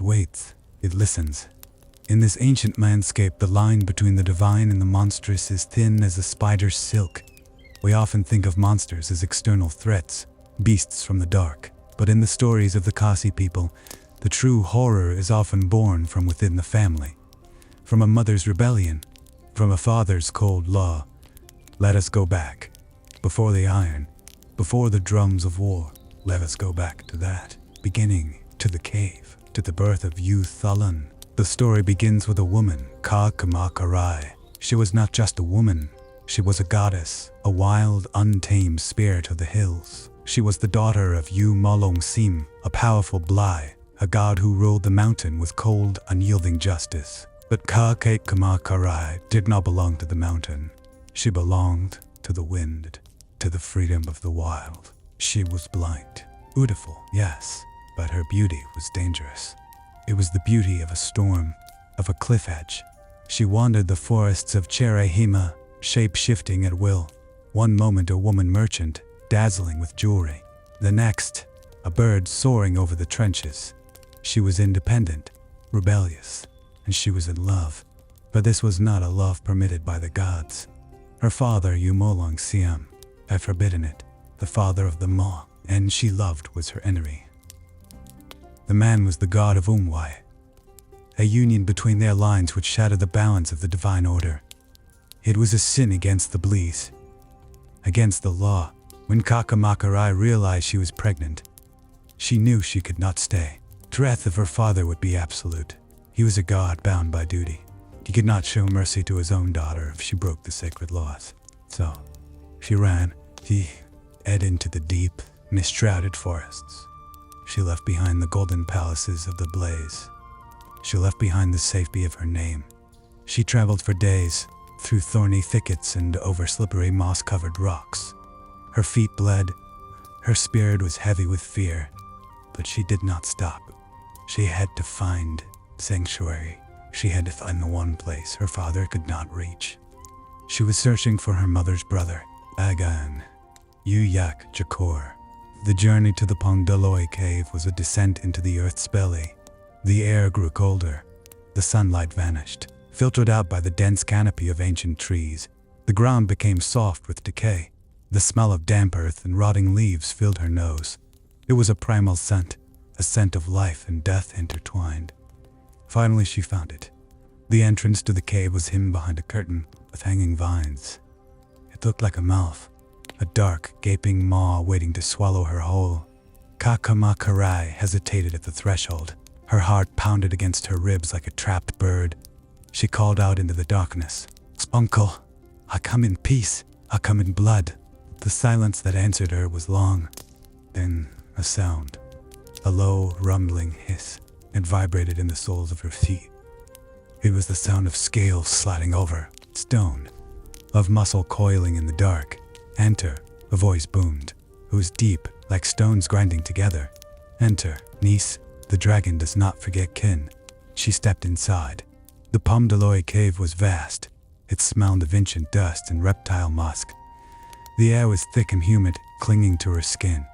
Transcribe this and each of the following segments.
it waits, it listens. In this ancient landscape, the line between the divine and the monstrous is thin as a spider's silk. We often think of monsters as external threats, beasts from the dark. But in the stories of the Khasi people, the true horror is often born from within the family. From a mother's rebellion, from a father's cold law. Let us go back. Before the iron, before the drums of war, let us go back to that. Beginning, to the cave, to the birth of U Thlen. The story begins with a woman, Khasi. She was not just a woman, she was a goddess, a wild, untamed spirit of the hills. She was the daughter of U Thlen, a powerful Blai, a god who ruled the mountain with cold, unyielding justice. But Khasi did not belong to the mountain. She belonged to the wind, to the freedom of the wild. She was blind, beautiful, yes, but her beauty was dangerous. It was the beauty of a storm, of a cliff edge. She wandered the forests of Cherahima, shape-shifting at will. One moment a woman merchant, dazzling with jewelry. The next, a bird soaring over the trenches. She was independent, rebellious, and she was in love. But this was not a love permitted by the gods. Her father, U Thlen, had forbidden it, the father of the Ma, and she loved was her enemy. The man was the god of Umwai, a union between their lines which shattered the balance of the divine order. It was a sin against the Blees, against the law. When Khasi realized she was pregnant, she knew she could not stay. The wrath of her father would be absolute. He was a god bound by duty. He could not show mercy to his own daughter if she broke the sacred laws. So, she ran. She fled into the deep, mist-shrouded forests. She left behind the golden palaces of the blaze. She left behind the safety of her name. She traveled for days, through thorny thickets and over slippery moss-covered rocks. Her feet bled. Her spirit was heavy with fear. But she did not stop. She had to find sanctuary. She had to find the one place her father could not reach. She was searching for her mother's brother, Agan, Uyak Jakor. The journey to the Pongdaloi cave was a descent into the earth's belly. The air grew colder. The sunlight vanished, filtered out by the dense canopy of ancient trees. The ground became soft with decay. The smell of damp earth and rotting leaves filled her nose. It was a primal scent, a scent of life and death intertwined. Finally she found it. The entrance to the cave was hidden behind a curtain with hanging vines. It looked like a mouth, a dark, gaping maw waiting to swallow her whole. Khasi hesitated at the threshold. Her heart pounded against her ribs like a trapped bird. She called out into the darkness, "Uncle, I come in peace, I come in blood." The silence that answered her was long. Then a sound, a low, rumbling hiss. It vibrated in the soles of her feet. It was the sound of scales sliding over stone, of muscle coiling in the dark. "Enter," a voice boomed. It was deep, like stones grinding together. "Enter, niece. The dragon does not forget kin." She stepped inside. The Pongdaloi cave was vast. It smelled of ancient dust and reptile musk. The air was thick and humid, clinging to her skin.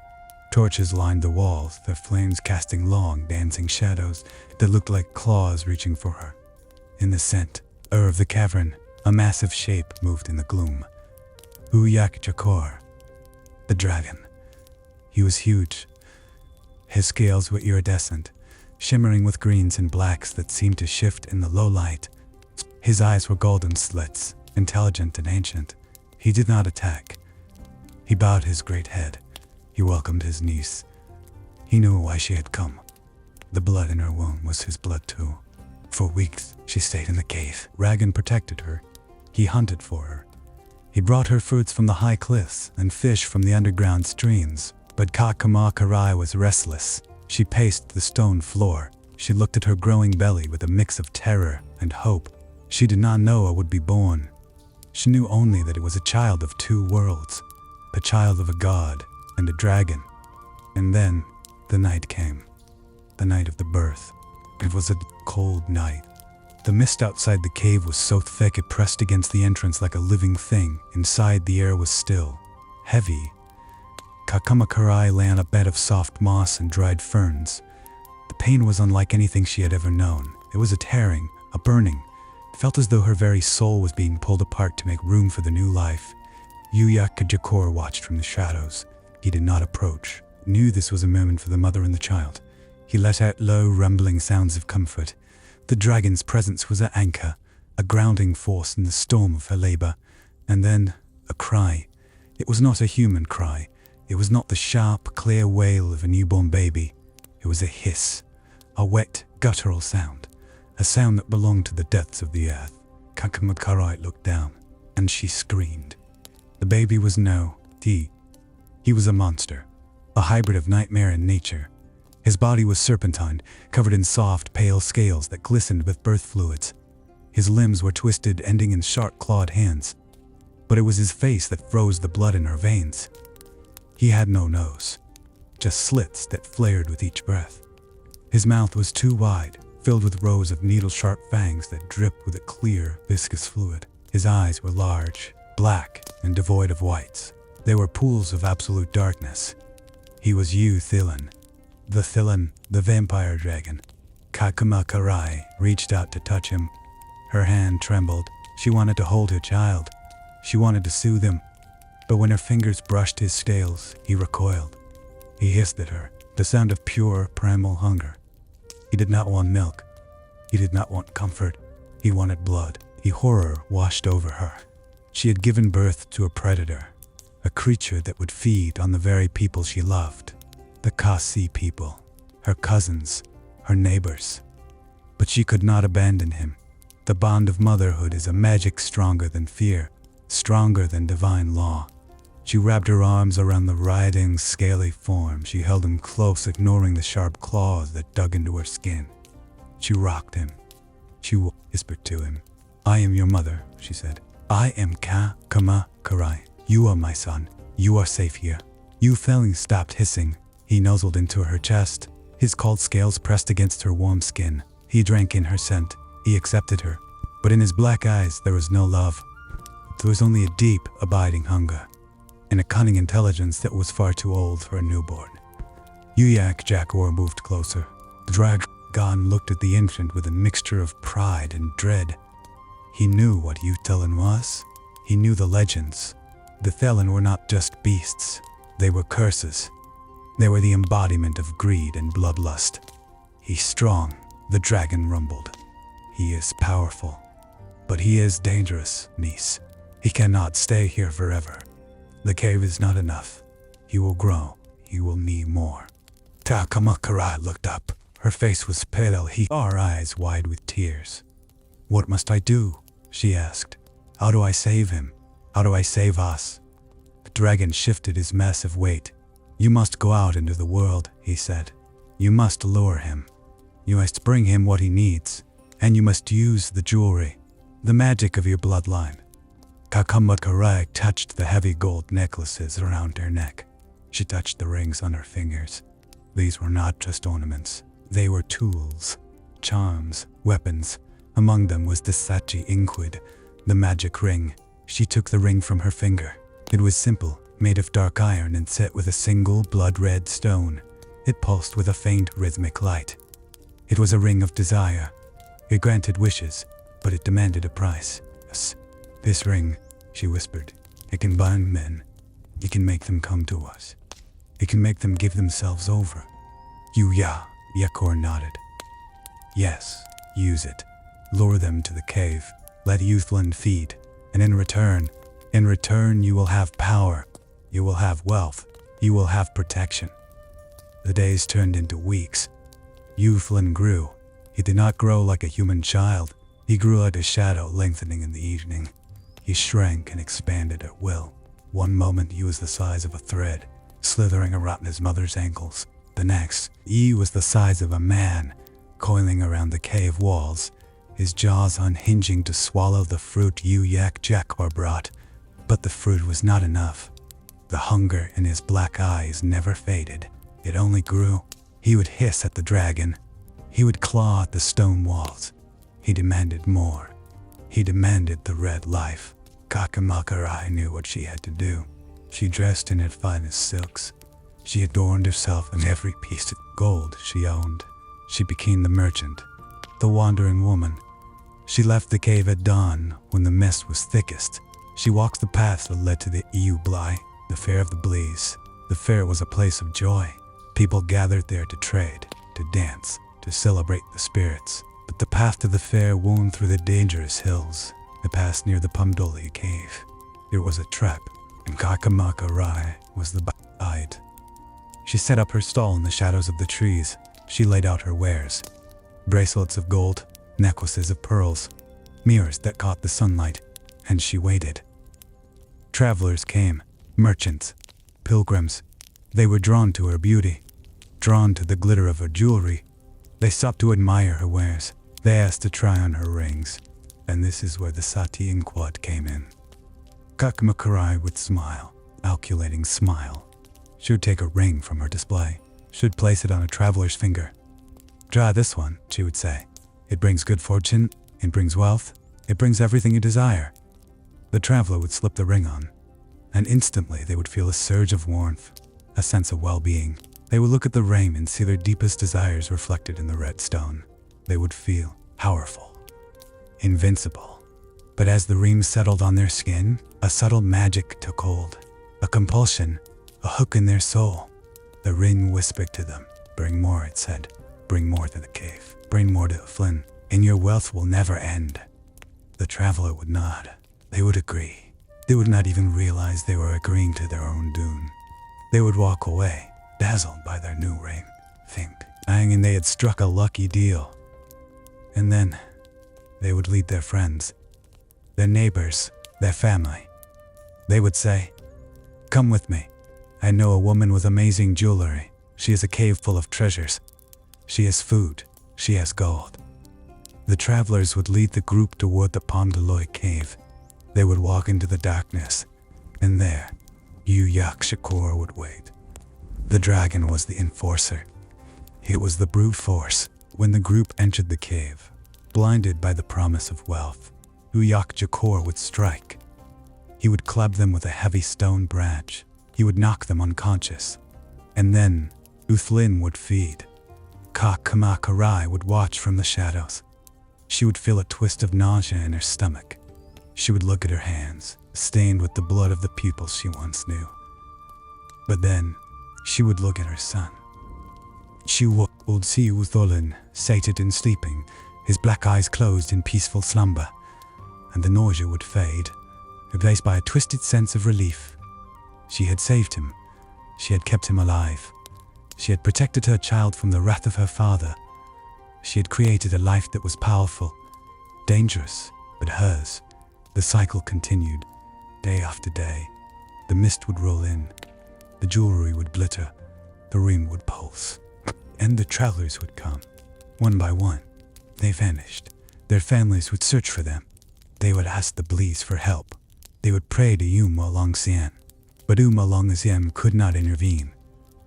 Torches lined the walls, their flames casting long, dancing shadows that looked like claws reaching for her. In the center of the cavern, a massive shape moved in the gloom. Uyak Jakor, the dragon. He was huge. His scales were iridescent, shimmering with greens and blacks that seemed to shift in the low light. His eyes were golden slits, intelligent and ancient. He did not attack. He bowed his great head. He welcomed his niece. He knew why she had come. The blood in her womb was his blood too. For weeks, she stayed in the cave. Ragan protected her. He hunted for her. He brought her fruits from the high cliffs and fish from the underground streams. But Khasi was restless. She paced the stone floor. She looked at her growing belly with a mix of terror and hope. She did not know it would be born. She knew only that it was a child of two worlds, a child of a god and a dragon. And then the night came, the night of the birth. It was a cold night. The mist outside the cave was so thick it pressed against the entrance like a living thing. Inside, the air was still, heavy. Khasi lay on a bed of soft moss and dried ferns. The pain was unlike anything she had ever known. It was a tearing, a burning. It felt as though her very soul was being pulled apart to make room for the new life. Jakor watched from the shadows. He did not approach. Knew this was a moment for the mother and the child. He let out low, rumbling sounds of comfort. The dragon's presence was an anchor, a grounding force in the storm of her labor. And then, a cry. It was not a human cry. It was not the sharp, clear wail of a newborn baby. It was a hiss, a wet, guttural sound, a sound that belonged to the depths of the earth. Kakamakarai looked down, and she screamed. The baby was he was a monster, a hybrid of nightmare and nature. His body was serpentine, covered in soft, pale scales that glistened with birth fluids. His limbs were twisted, ending in sharp, clawed hands. But it was his face that froze the blood in her veins. He had no nose, just slits that flared with each breath. His mouth was too wide, filled with rows of needle-sharp fangs that dripped with a clear, viscous fluid. His eyes were large, black, and devoid of whites. They were pools of absolute darkness. He was U Thlen, the vampire dragon. Kakamakarai reached out to touch him. Her hand trembled. She wanted to hold her child. She wanted to soothe him. But when her fingers brushed his scales, he recoiled. He hissed at her, the sound of pure, primal hunger. He did not want milk. He did not want comfort. He wanted blood. Horror washed over her. She had given birth to a predator, a creature that would feed on the very people she loved, the Khasi people, her cousins, her neighbors. But she could not abandon him. The bond of motherhood is a magic stronger than fear, stronger than divine law. She wrapped her arms around the writhing, scaly form. She held him close, ignoring the sharp claws that dug into her skin. She rocked him. She whispered to him. "I am your mother," she said. "I am Karai. You are my son. You are safe here." U Thlen stopped hissing. He nuzzled into her chest. His cold scales pressed against her warm skin. He drank in her scent. He accepted her. But in his black eyes there was no love. There was only a deep, abiding hunger, and a cunning intelligence that was far too old for a newborn. Jakor moved closer. The dragon looked at the infant with a mixture of pride and dread. He knew what U Thlen was. He knew the legends. The Thlen were not just beasts. They were curses. They were the embodiment of greed and bloodlust. "He's strong," the dragon rumbled. "He is powerful. But he is dangerous, niece. He cannot stay here forever. The cave is not enough. He will grow. He will need more." Kakamakarai looked up. Her face was pale, her eyes wide with tears. "What must I do?" she asked. "How do I save him? How do I save us?" The dragon shifted his massive weight. "You must go out into the world," he said. "You must lure him. You must bring him what he needs. And you must use the jewelry, the magic of your bloodline." Kakamakarai touched the heavy gold necklaces around her neck. She touched the rings on her fingers. These were not just ornaments. They were tools, charms, weapons. Among them was the Sachi Inquid, the magic ring. She took the ring from her finger. It was simple, made of dark iron and set with a single blood-red stone. It pulsed with a faint rhythmic light. It was a ring of desire. It granted wishes, but it demanded a price. "This ring," she whispered, "it can bind men. It can make them come to us. It can make them give themselves over." Jakor nodded. "Yes, use it. Lure them to the cave. Let U Thlen feed. And in return you will have power. You will have wealth. You will have protection." The days turned into weeks. U Thlen grew. He did not grow like a human child. He grew like a shadow lengthening in the evening. He shrank and expanded at will. One moment he was the size of a thread, slithering around his mother's ankles. The next, he was the size of a man, coiling around the cave walls, his jaws unhinging to swallow the fruit Jakor brought. But the fruit was not enough. The hunger in his black eyes never faded. It only grew. He would hiss at the dragon. He would claw at the stone walls. He demanded more. He demanded the red life. Kakamakarai knew what she had to do. She dressed in her finest silks. She adorned herself in every piece of gold she owned. She became the merchant, the wandering woman. She left the cave at dawn when the mist was thickest. She walked the path that led to the U Thlen, the Fair of the Blees. The fair was a place of joy. People gathered there to trade, to dance, to celebrate the spirits. But the path to the fair wound through the dangerous hills. It passed near the Pumdoli cave. It was a trap, and Kakamakarai was the guide. She set up her stall in the shadows of the trees. She laid out her wares. Bracelets of gold, necklaces of pearls, mirrors that caught the sunlight, and she waited. Travelers came, merchants, pilgrims. They were drawn to her beauty, drawn to the glitter of her jewelry. They sought to admire her wares. They asked to try on her rings. And this is where the Sati Inquad came in. Kakamakarai would smile, calculating smile. She would take a ring from her display. She would place it on a traveler's finger. Try this one, she would say. It brings good fortune, it brings wealth, it brings everything you desire. The traveler would slip the ring on, and instantly they would feel a surge of warmth, a sense of well-being. They would look at the ring and see their deepest desires reflected in the red stone. They would feel powerful, invincible. But as the ring settled on their skin, a subtle magic took hold, a compulsion, a hook in their soul. The ring whispered to them, "Bring more," it said. "Bring more to the cave. Bring more to U Thlen, and your wealth will never end." The traveler would nod. They would agree. They would not even realize they were agreeing to their own doom. They would walk away, dazzled by their new ring, thinking they had struck a lucky deal. And then they would lead their friends, their neighbors, their family. They would say, "Come with me. I know a woman with amazing jewelry. She has a cave full of treasures. She has food. She has gold." The travelers would lead the group toward the Pondaloy cave. They would walk into the darkness, and there, Shakur would wait. The dragon was the enforcer. It was the brute force. When the group entered the cave, blinded by the promise of wealth, Shakur would strike. He would club them with a heavy stone branch. He would knock them unconscious. And then, U Thlen would feed. Kakamakarai would watch from the shadows. She would feel a twist of nausea in her stomach. She would look at her hands, stained with the blood of the people she once knew. But then, she would look at her son. She would see U Thlen, sated and sleeping, his black eyes closed in peaceful slumber, and the nausea would fade, replaced by a twisted sense of relief. She had saved him. She had kept him alive. She had protected her child from the wrath of her father. She had created a life that was powerful, dangerous, but hers. The cycle continued, day after day. The mist would roll in, the jewelry would glitter, the ring would pulse, and the travelers would come. One by one, they vanished. Their families would search for them. They would ask the Blees for help. They would pray to Umolongsian. But Umolongsian could not intervene.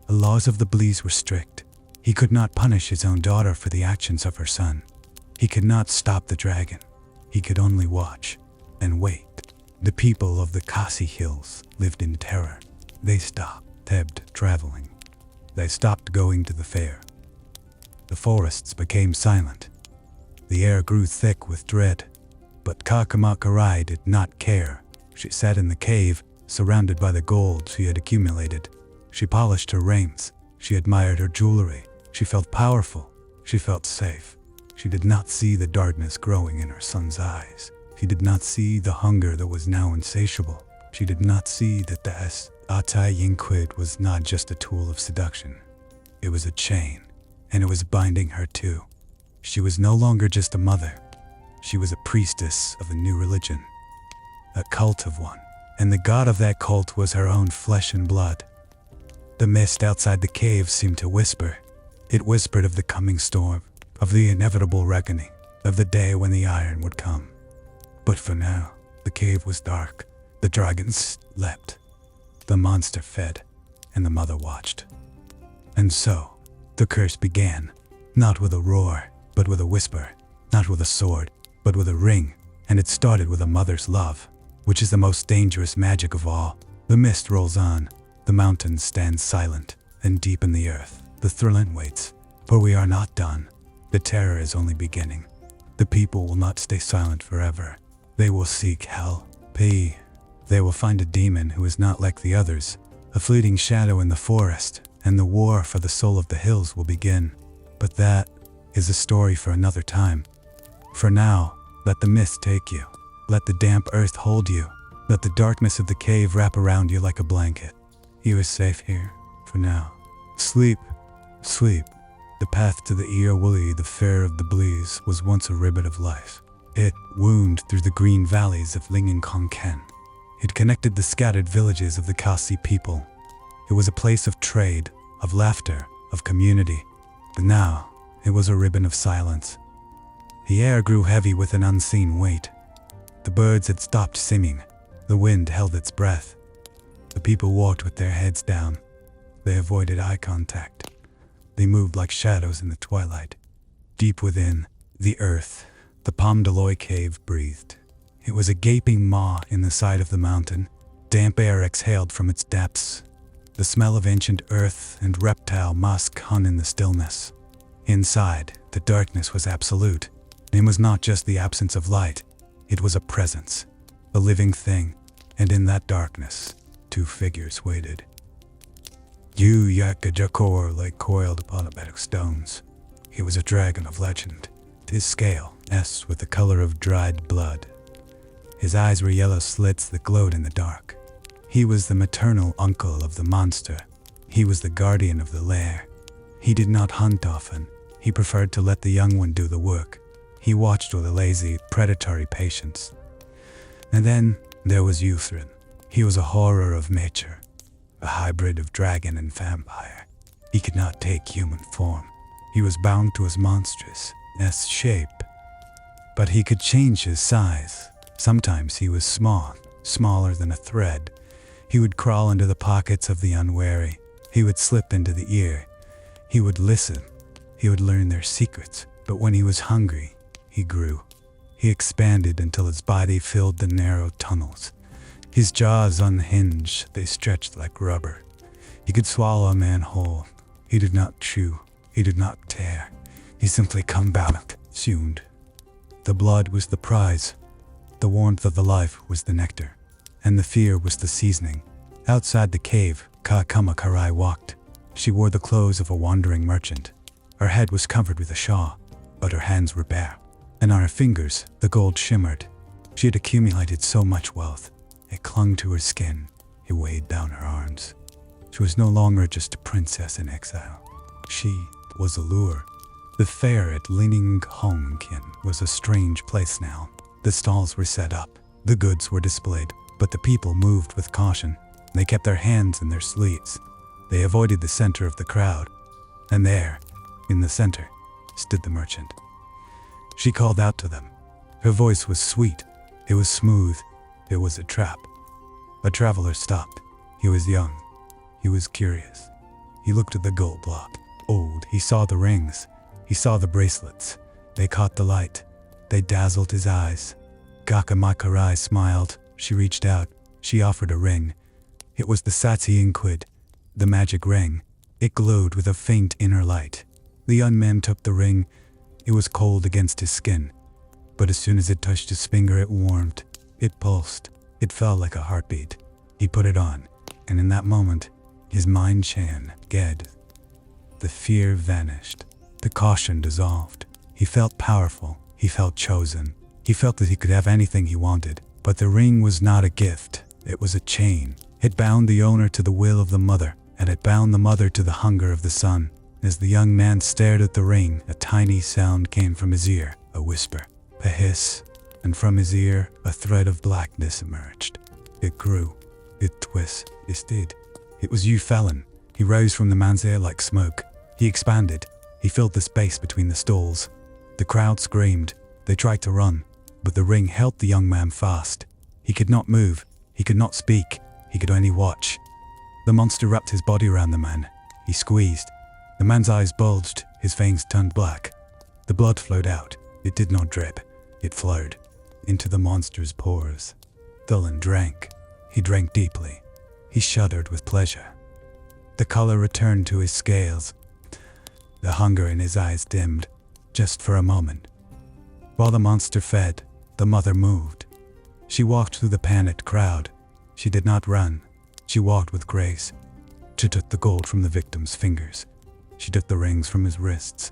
The laws of the Blees were strict. He could not punish his own daughter for the actions of her son. He could not stop the dragon. He could only watch and wait. The people of the Khasi hills lived in terror. They stopped traveling. They stopped going to the fair. The forests became silent. The air grew thick with dread. But Kakamakarai did not care. She sat in the cave, surrounded by the gold she had accumulated. She polished her rings. She admired her jewelry. She felt powerful. She felt safe. She did not see the darkness growing in her son's eyes. She did not see the hunger that was now insatiable. She did not see that the Atai Yinquid was not just a tool of seduction. It was a chain, and it was binding her too. She was no longer just a mother. She was a priestess of a new religion, a cult of one, and the god of that cult was her own flesh and blood. The mist outside the cave seemed to whisper. It whispered of the coming storm, of the inevitable reckoning, of the day when the iron would come. But for now, the cave was dark. The dragons slept. The monster fed, and the mother watched. And so, the curse began, not with a roar, but with a whisper, not with a sword, but with a ring, and it started with a mother's love, which is the most dangerous magic of all. The mist rolls on, the mountains stand silent, and deep in the earth, the Thlen waits. For we are not done. The terror is only beginning. The people will not stay silent forever. They will seek help. They will find a demon who is not like the others, a fleeting shadow in the forest, and the war for the soul of the hills will begin. But that is a story for another time. For now, let the mist take you. Let the damp earth hold you. Let the darkness of the cave wrap around you like a blanket. You are safe here, for now. Sleep, sleep. The path to the Earwoolley, the fair of the Blees, was once a ribbon of life. It wound through the green valleys of Ling and Konken. It connected the scattered villages of the Khasi people. It was a place of trade, of laughter, of community. But now, it was a ribbon of silence. The air grew heavy with an unseen weight. The birds had stopped singing. The wind held its breath. The people walked with their heads down. They avoided eye contact. They moved like shadows in the twilight. Deep within, the earth, the Pom Deloy cave breathed. It was a gaping maw in the side of the mountain. Damp air exhaled from its depths. The smell of ancient earth and reptile musk hung in the stillness. Inside, the darkness was absolute. It was not just the absence of light. It was a presence, a living thing, and in that darkness, two figures waited. Yu Yakajakor lay coiled upon a bed of stones. He was a dragon of legend. His scale S with the color of dried blood. His eyes were yellow slits that glowed in the dark. He was the maternal uncle of the monster. He was the guardian of the lair. He did not hunt often. He preferred to let the young one do the work. He watched with a lazy, predatory patience. And then there was U Thlen. He was a horror of nature, a hybrid of dragon and vampire. He could not take human form. He was bound to his monstrous S shape. But he could change his size. Sometimes he was small, smaller than a thread. He would crawl into the pockets of the unwary. He would slip into the ear. He would listen. He would learn their secrets. But when he was hungry, he grew. He expanded until his body filled the narrow tunnels. His jaws unhinged, they stretched like rubber. He could swallow a man whole. He did not chew. He did not tear. He simply consumed. The blood was the prize. The warmth of the life was the nectar. And the fear was the seasoning. Outside the cave, Kakamakarai walked. She wore the clothes of a wandering merchant. Her head was covered with a shawl, but her hands were bare. And on her fingers, the gold shimmered. She had accumulated so much wealth. It clung to her skin. It weighed down her arms. She was no longer just a princess in exile. She was a lure. The fair at Lining Hongkin was a strange place now. The stalls were set up. The goods were displayed. But the people moved with caution. They kept their hands in their sleeves. They avoided the center of the crowd. And there, in the center, stood the merchant. She called out to them. Her voice was sweet. It was smooth. It was a trap. A traveler stopped. He was young. He was curious. He looked at the gold block. Old, he saw the rings. He saw the bracelets. They caught the light. They dazzled his eyes. Gakamakarai smiled. She reached out. She offered a ring. It was the Satsi Inquid, the magic ring. It glowed with a faint inner light. The young man took the ring. It was cold against his skin. But as soon as it touched his finger, it warmed. It pulsed. It felt like a heartbeat. He put it on, and in that moment, his mind changed. The fear vanished. The caution dissolved. He felt powerful. He felt chosen. He felt that he could have anything he wanted. But the ring was not a gift. It was a chain. It bound the owner to the will of the mother, and it bound the mother to the hunger of the son. As the young man stared at the ring, a tiny sound came from his ear, a whisper, a hiss, and from his ear, a thread of blackness emerged. It grew. It twisted. It was U Thlen. He rose from the man's ear like smoke. He expanded. He filled the space between the stalls. The crowd screamed. They tried to run, but the ring held the young man fast. He could not move. He could not speak. He could only watch. The monster wrapped his body around the man. He squeezed. The man's eyes bulged. His veins turned black. The blood flowed out. It did not drip. It flowed into the monster's pores. Thlen drank. He drank deeply. He shuddered with pleasure. The color returned to his scales. The hunger in his eyes dimmed, just for a moment. While the monster fed, the mother moved. She walked through the panicked crowd. She did not run. She walked with grace. She took the gold from the victim's fingers. She took the rings from his wrists.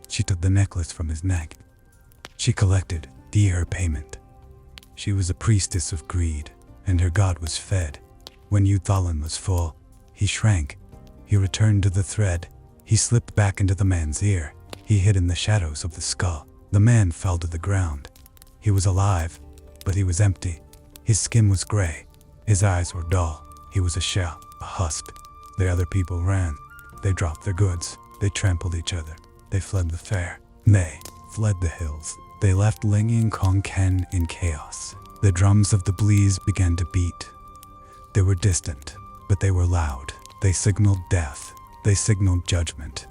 She took the necklace from his neck. She collected dear payment. She was a priestess of greed, and her god was fed. When U Thlen was full, he shrank. He returned to the thread. He slipped back into the man's ear. He hid in the shadows of the skull. The man fell to the ground. He was alive, but he was empty. His skin was gray. His eyes were dull. He was a shell, a husk. The other people ran. They dropped their goods. They trampled each other. They fled the fair. They fled the hills. They left Lingi and Kongken in chaos. The drums of the Blees began to beat. They were distant, but they were loud. They signaled death. They signaled judgment.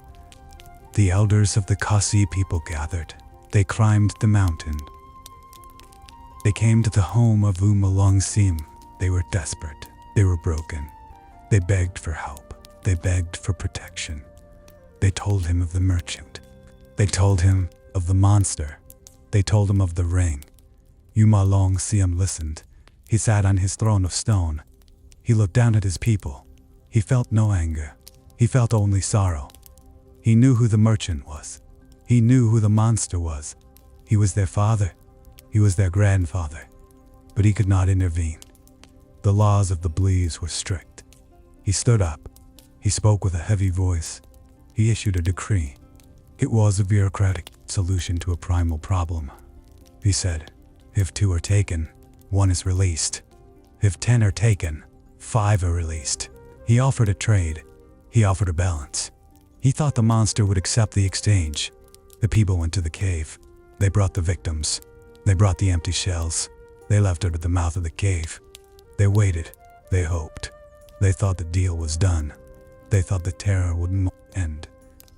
The elders of the Khasi people gathered. They climbed the mountain. They came to the home of Sim. They were desperate. They were broken. They begged for help. They begged for protection. They told him of the merchant. They told him of the monster. They told him of the ring. Sim listened. He sat on his throne of stone. He looked down at his people. He felt no anger. He felt only sorrow. He knew who the merchant was. He knew who the monster was. He was their father. He was their grandfather. But he could not intervene. The laws of the Blees were strict. He stood up. He spoke with a heavy voice. He issued a decree. It was a bureaucratic solution to a primal problem. He said, if 2 are taken, 1 is released. If 10 are taken, 5 are released. He offered a trade. He offered a balance. He thought the monster would accept the exchange. The people went to the cave. They brought the victims. They brought the empty shells. They left it at the mouth of the cave. They waited. They hoped. They thought the deal was done. They thought the terror would end.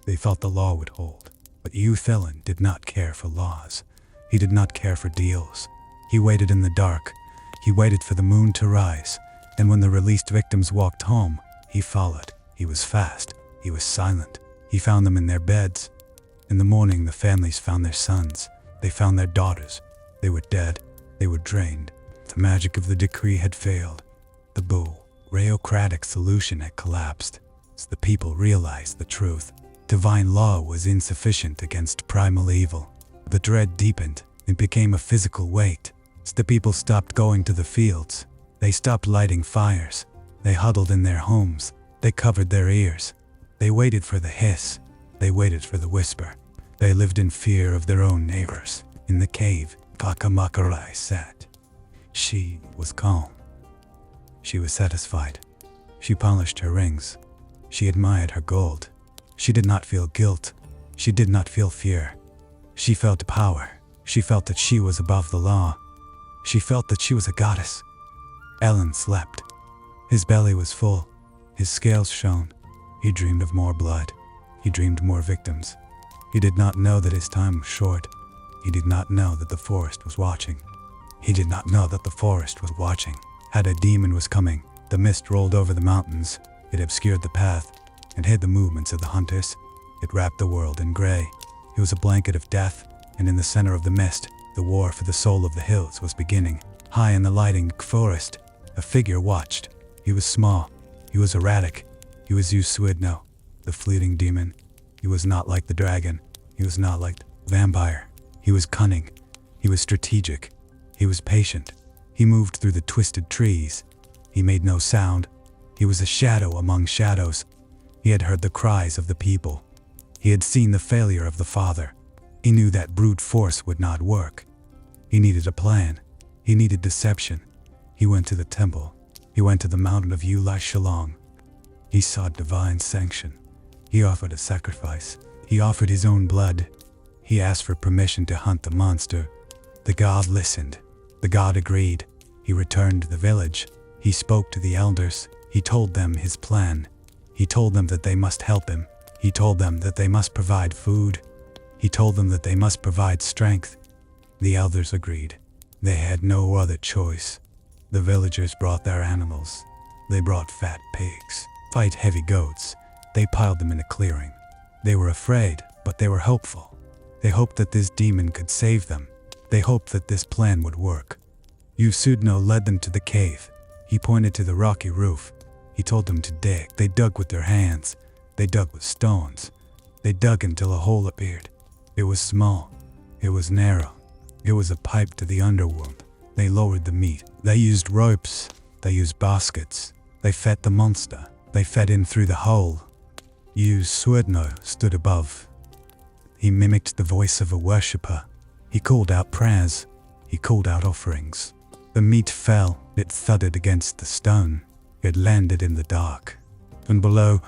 They thought the law would hold. But U Thlen did not care for laws. He did not care for deals. He waited in the dark. He waited for the moon to rise. And when the released victims walked home, he followed. He was fast. He was silent. He found them in their beds. In the morning, the families found their sons. They found their daughters. They were dead. They were drained. The magic of the decree had failed. The bureaucratic solution had collapsed. As the people realized the truth, divine law was insufficient against primal evil. The dread deepened. It became a physical weight. As the people stopped going to the fields, they stopped lighting fires. They huddled in their homes. They covered their ears. They waited for the hiss. They waited for the whisper. They lived in fear of their own neighbors. In the cave, Meghalaya sat. She was calm. She was satisfied. She polished her rings. She admired her gold. She did not feel guilt. She did not feel fear. She felt power. She felt that she was above the law. She felt that she was a goddess. Ellen slept. His belly was full. His scales shone. He dreamed of more blood. He dreamed more victims. He did not know that his time was short. He did not know that the forest was watching. He did not know that the forest was watching. Had a demon was coming. The mist rolled over the mountains. It obscured the path and hid the movements of the hunters. It wrapped the world in gray. It was a blanket of death, and in the center of the mist, the war for the soul of the hills was beginning. High in the lighting forest, a figure watched. He was small. He was erratic. He was U Thlen, the fleeting demon. He was not like the dragon. He was not like the vampire. He was cunning. He was strategic. He was patient. He moved through the twisted trees. He made no sound. He was a shadow among shadows. He had heard the cries of the people. He had seen the failure of the father. He knew that brute force would not work. He needed a plan. He needed deception. He went to the temple. He went to the mountain of U Thlen. He sought divine sanction. He offered a sacrifice. He offered his own blood. He asked for permission to hunt the monster. The god listened. The god agreed. He returned to the village. He spoke to the elders. He told them his plan. He told them that they must help him. He told them that they must provide food. He told them that they must provide strength. The elders agreed. They had no other choice. The villagers brought their animals. They brought fat pigs, heavy goats. They piled them in a clearing. They were afraid, but they were hopeful. They hoped that this demon could save them. They hoped that this plan would work. U Thlen led them to the cave. He pointed to the rocky roof. He told them to dig. They dug with their hands. They dug with stones. They dug until a hole appeared. It was small. It was narrow. It was a pipe to the underworld. They lowered the meat. They used ropes. They used baskets. They fed the monster. They fed him through the hole. U Thlen stood above. He mimicked the voice of a worshipper. He called out prayers. He called out offerings. The meat fell. It thudded against the stone. It landed in the dark. And below,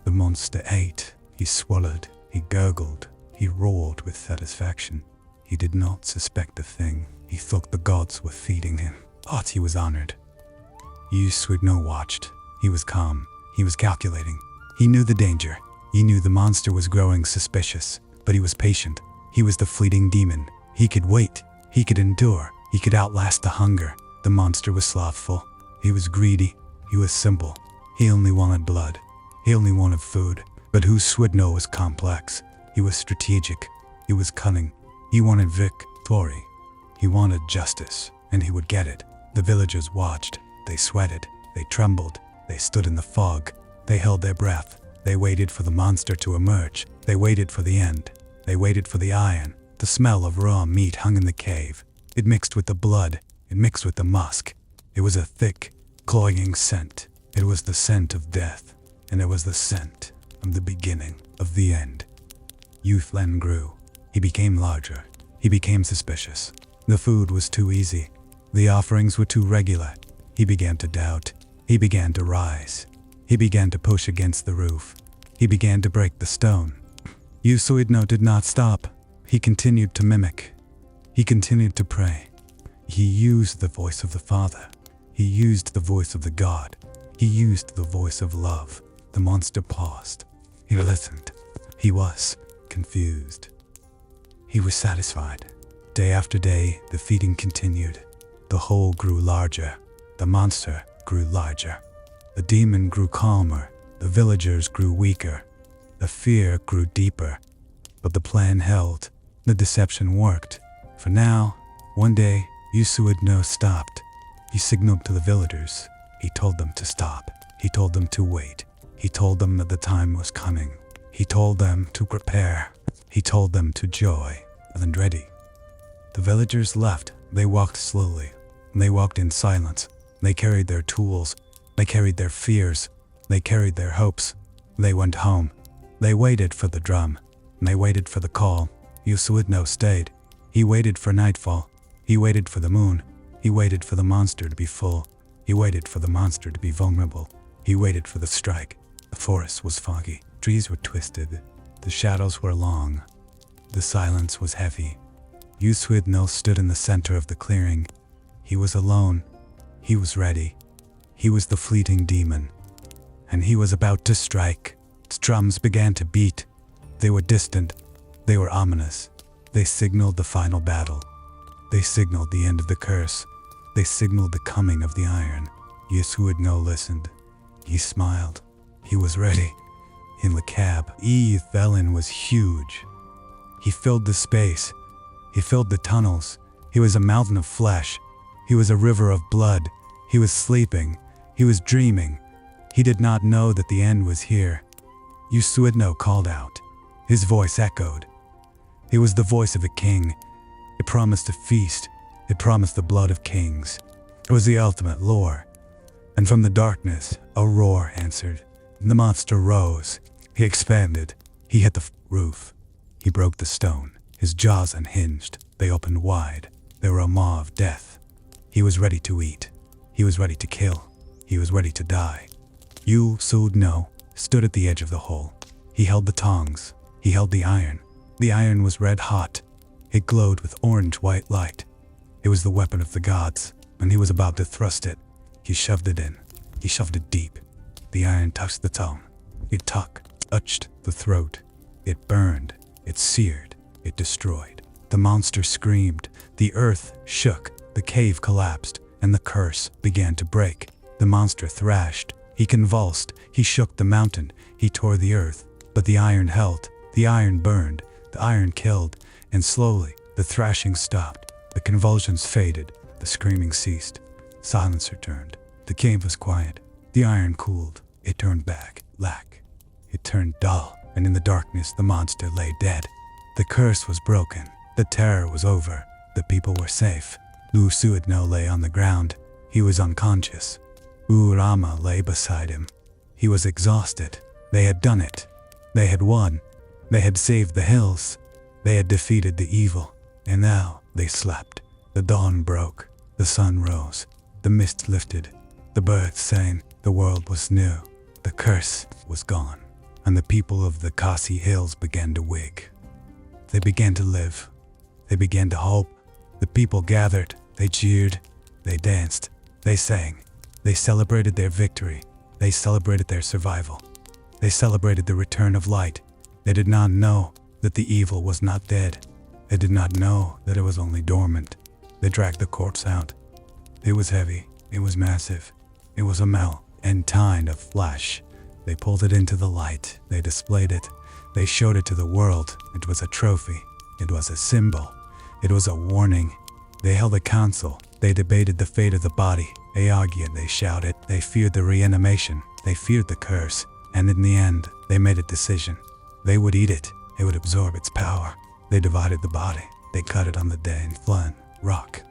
the monster ate. He swallowed. He gurgled. He roared with satisfaction. He did not suspect a thing. He thought the gods were feeding him. But he was honored. U Thlen watched. He was calm. He was calculating. He knew the danger. He knew the monster was growing suspicious. But he was patient. He was the fleeting demon. He could wait. He could endure. He could outlast the hunger. The monster was slothful. He was greedy. He was simple. He only wanted blood. He only wanted food. But U Thlen was complex. He was strategic. He was cunning. He wanted victory. He wanted justice. And he would get it. The villagers watched. They sweated. They trembled. They stood in the fog. They held their breath. They waited for the monster to emerge. They waited for the end. They waited for the iron. The smell of raw meat hung in the cave. It mixed with the blood. It mixed with the musk. It was a thick, cloying scent. It was the scent of death. And it was the scent of the beginning of the end. U Thlen grew. He became larger. He became suspicious. The food was too easy. The offerings were too regular. He began to doubt. He began to rise. He began to push against the roof. He began to break the stone. U Thlen did not stop. He continued to mimic. He continued to pray. He used the voice of the Father. He used the voice of the God. He used the voice of love. The monster paused. He listened. He was confused. He was satisfied. Day after day, the feeding continued. The hole grew larger. The monster grew larger. The demon grew calmer. The villagers grew weaker. The fear grew deeper. But the plan held. The deception worked. For now, one day, U Thlen stopped. He signaled to the villagers. He told them to stop. He told them to wait. He told them that the time was coming. He told them to prepare. He told them to joy and ready. The villagers left. They walked slowly. They walked in silence. They carried their tools. They carried their fears. They carried their hopes. They went home. They waited for the drum. They waited for the call. U Thlen stayed. He waited for nightfall. He waited for the moon. He waited for the monster to be full. He waited for the monster to be vulnerable. He waited for the strike. The forest was foggy. Trees were twisted. The shadows were long. The silence was heavy. U Thlen stood in the center of the clearing. He was alone. He was ready. He was the fleeting demon. And he was about to strike. Drums began to beat. They were distant. They were ominous. They signaled the final battle. They signaled the end of the curse. They signaled the coming of the iron. U Thlen listened. He smiled. He was ready. In the cab, U Thlen was huge. He filled the space. He filled the tunnels. He was a mountain of flesh. He was a river of blood. He was sleeping. He was dreaming. He did not know that the end was here. U Thlen called out. His voice echoed. It was the voice of a king. It promised a feast. It promised the blood of kings. It was the ultimate lure. And from the darkness, a roar answered. The monster rose. He expanded. He hit the roof. He broke the stone. His jaws unhinged. They opened wide. They were a maw of death. He was ready to eat. He was ready to kill. He was ready to die. U Thlen stood at the edge of the hole. He held the tongs. He held the iron. The iron was red hot. It glowed with orange-white light. It was the weapon of the gods, and he was about to thrust it. He shoved it in. He shoved it deep. The iron touched the tongue. It touched the throat. It burned. It seared. It destroyed. The monster screamed. The earth shook. The cave collapsed, and the curse began to break. The monster thrashed. He convulsed. He shook the mountain. He tore the earth. But the iron held. The iron burned, the iron killed, and slowly the thrashing stopped. The convulsions faded, the screaming ceased. Silence returned. The cave was quiet. The iron cooled. It turned back, black. It turned dull, and in the darkness the monster lay dead. The curse was broken. The terror was over. The people were safe. U Thlen lay on the ground. He was unconscious. U Rama lay beside him. He was exhausted. They had done it. They had won. They had saved the hills. They had defeated the evil. And now they slept. The dawn broke. The sun rose. The mist lifted. The birds sang. The world was new. The curse was gone. And the people of the Khasi hills began to wake. They began to live. They began to hope. The people gathered. They cheered. They danced. They sang. They celebrated their victory. They celebrated their survival. They celebrated the return of light. They did not know that the evil was not dead. They did not know that it was only dormant. They dragged the corpse out. It was heavy. It was massive. It was a metal and kind of flesh. They pulled it into the light. They displayed it. They showed it to the world. It was a trophy. It was a symbol. It was a warning. They held a council. They debated the fate of the body. They argued. They shouted. They feared the reanimation. They feared the curse. And in the end, they made a decision. They would eat it. They would absorb its power. They divided the body. They cut it on the U Thlen rock.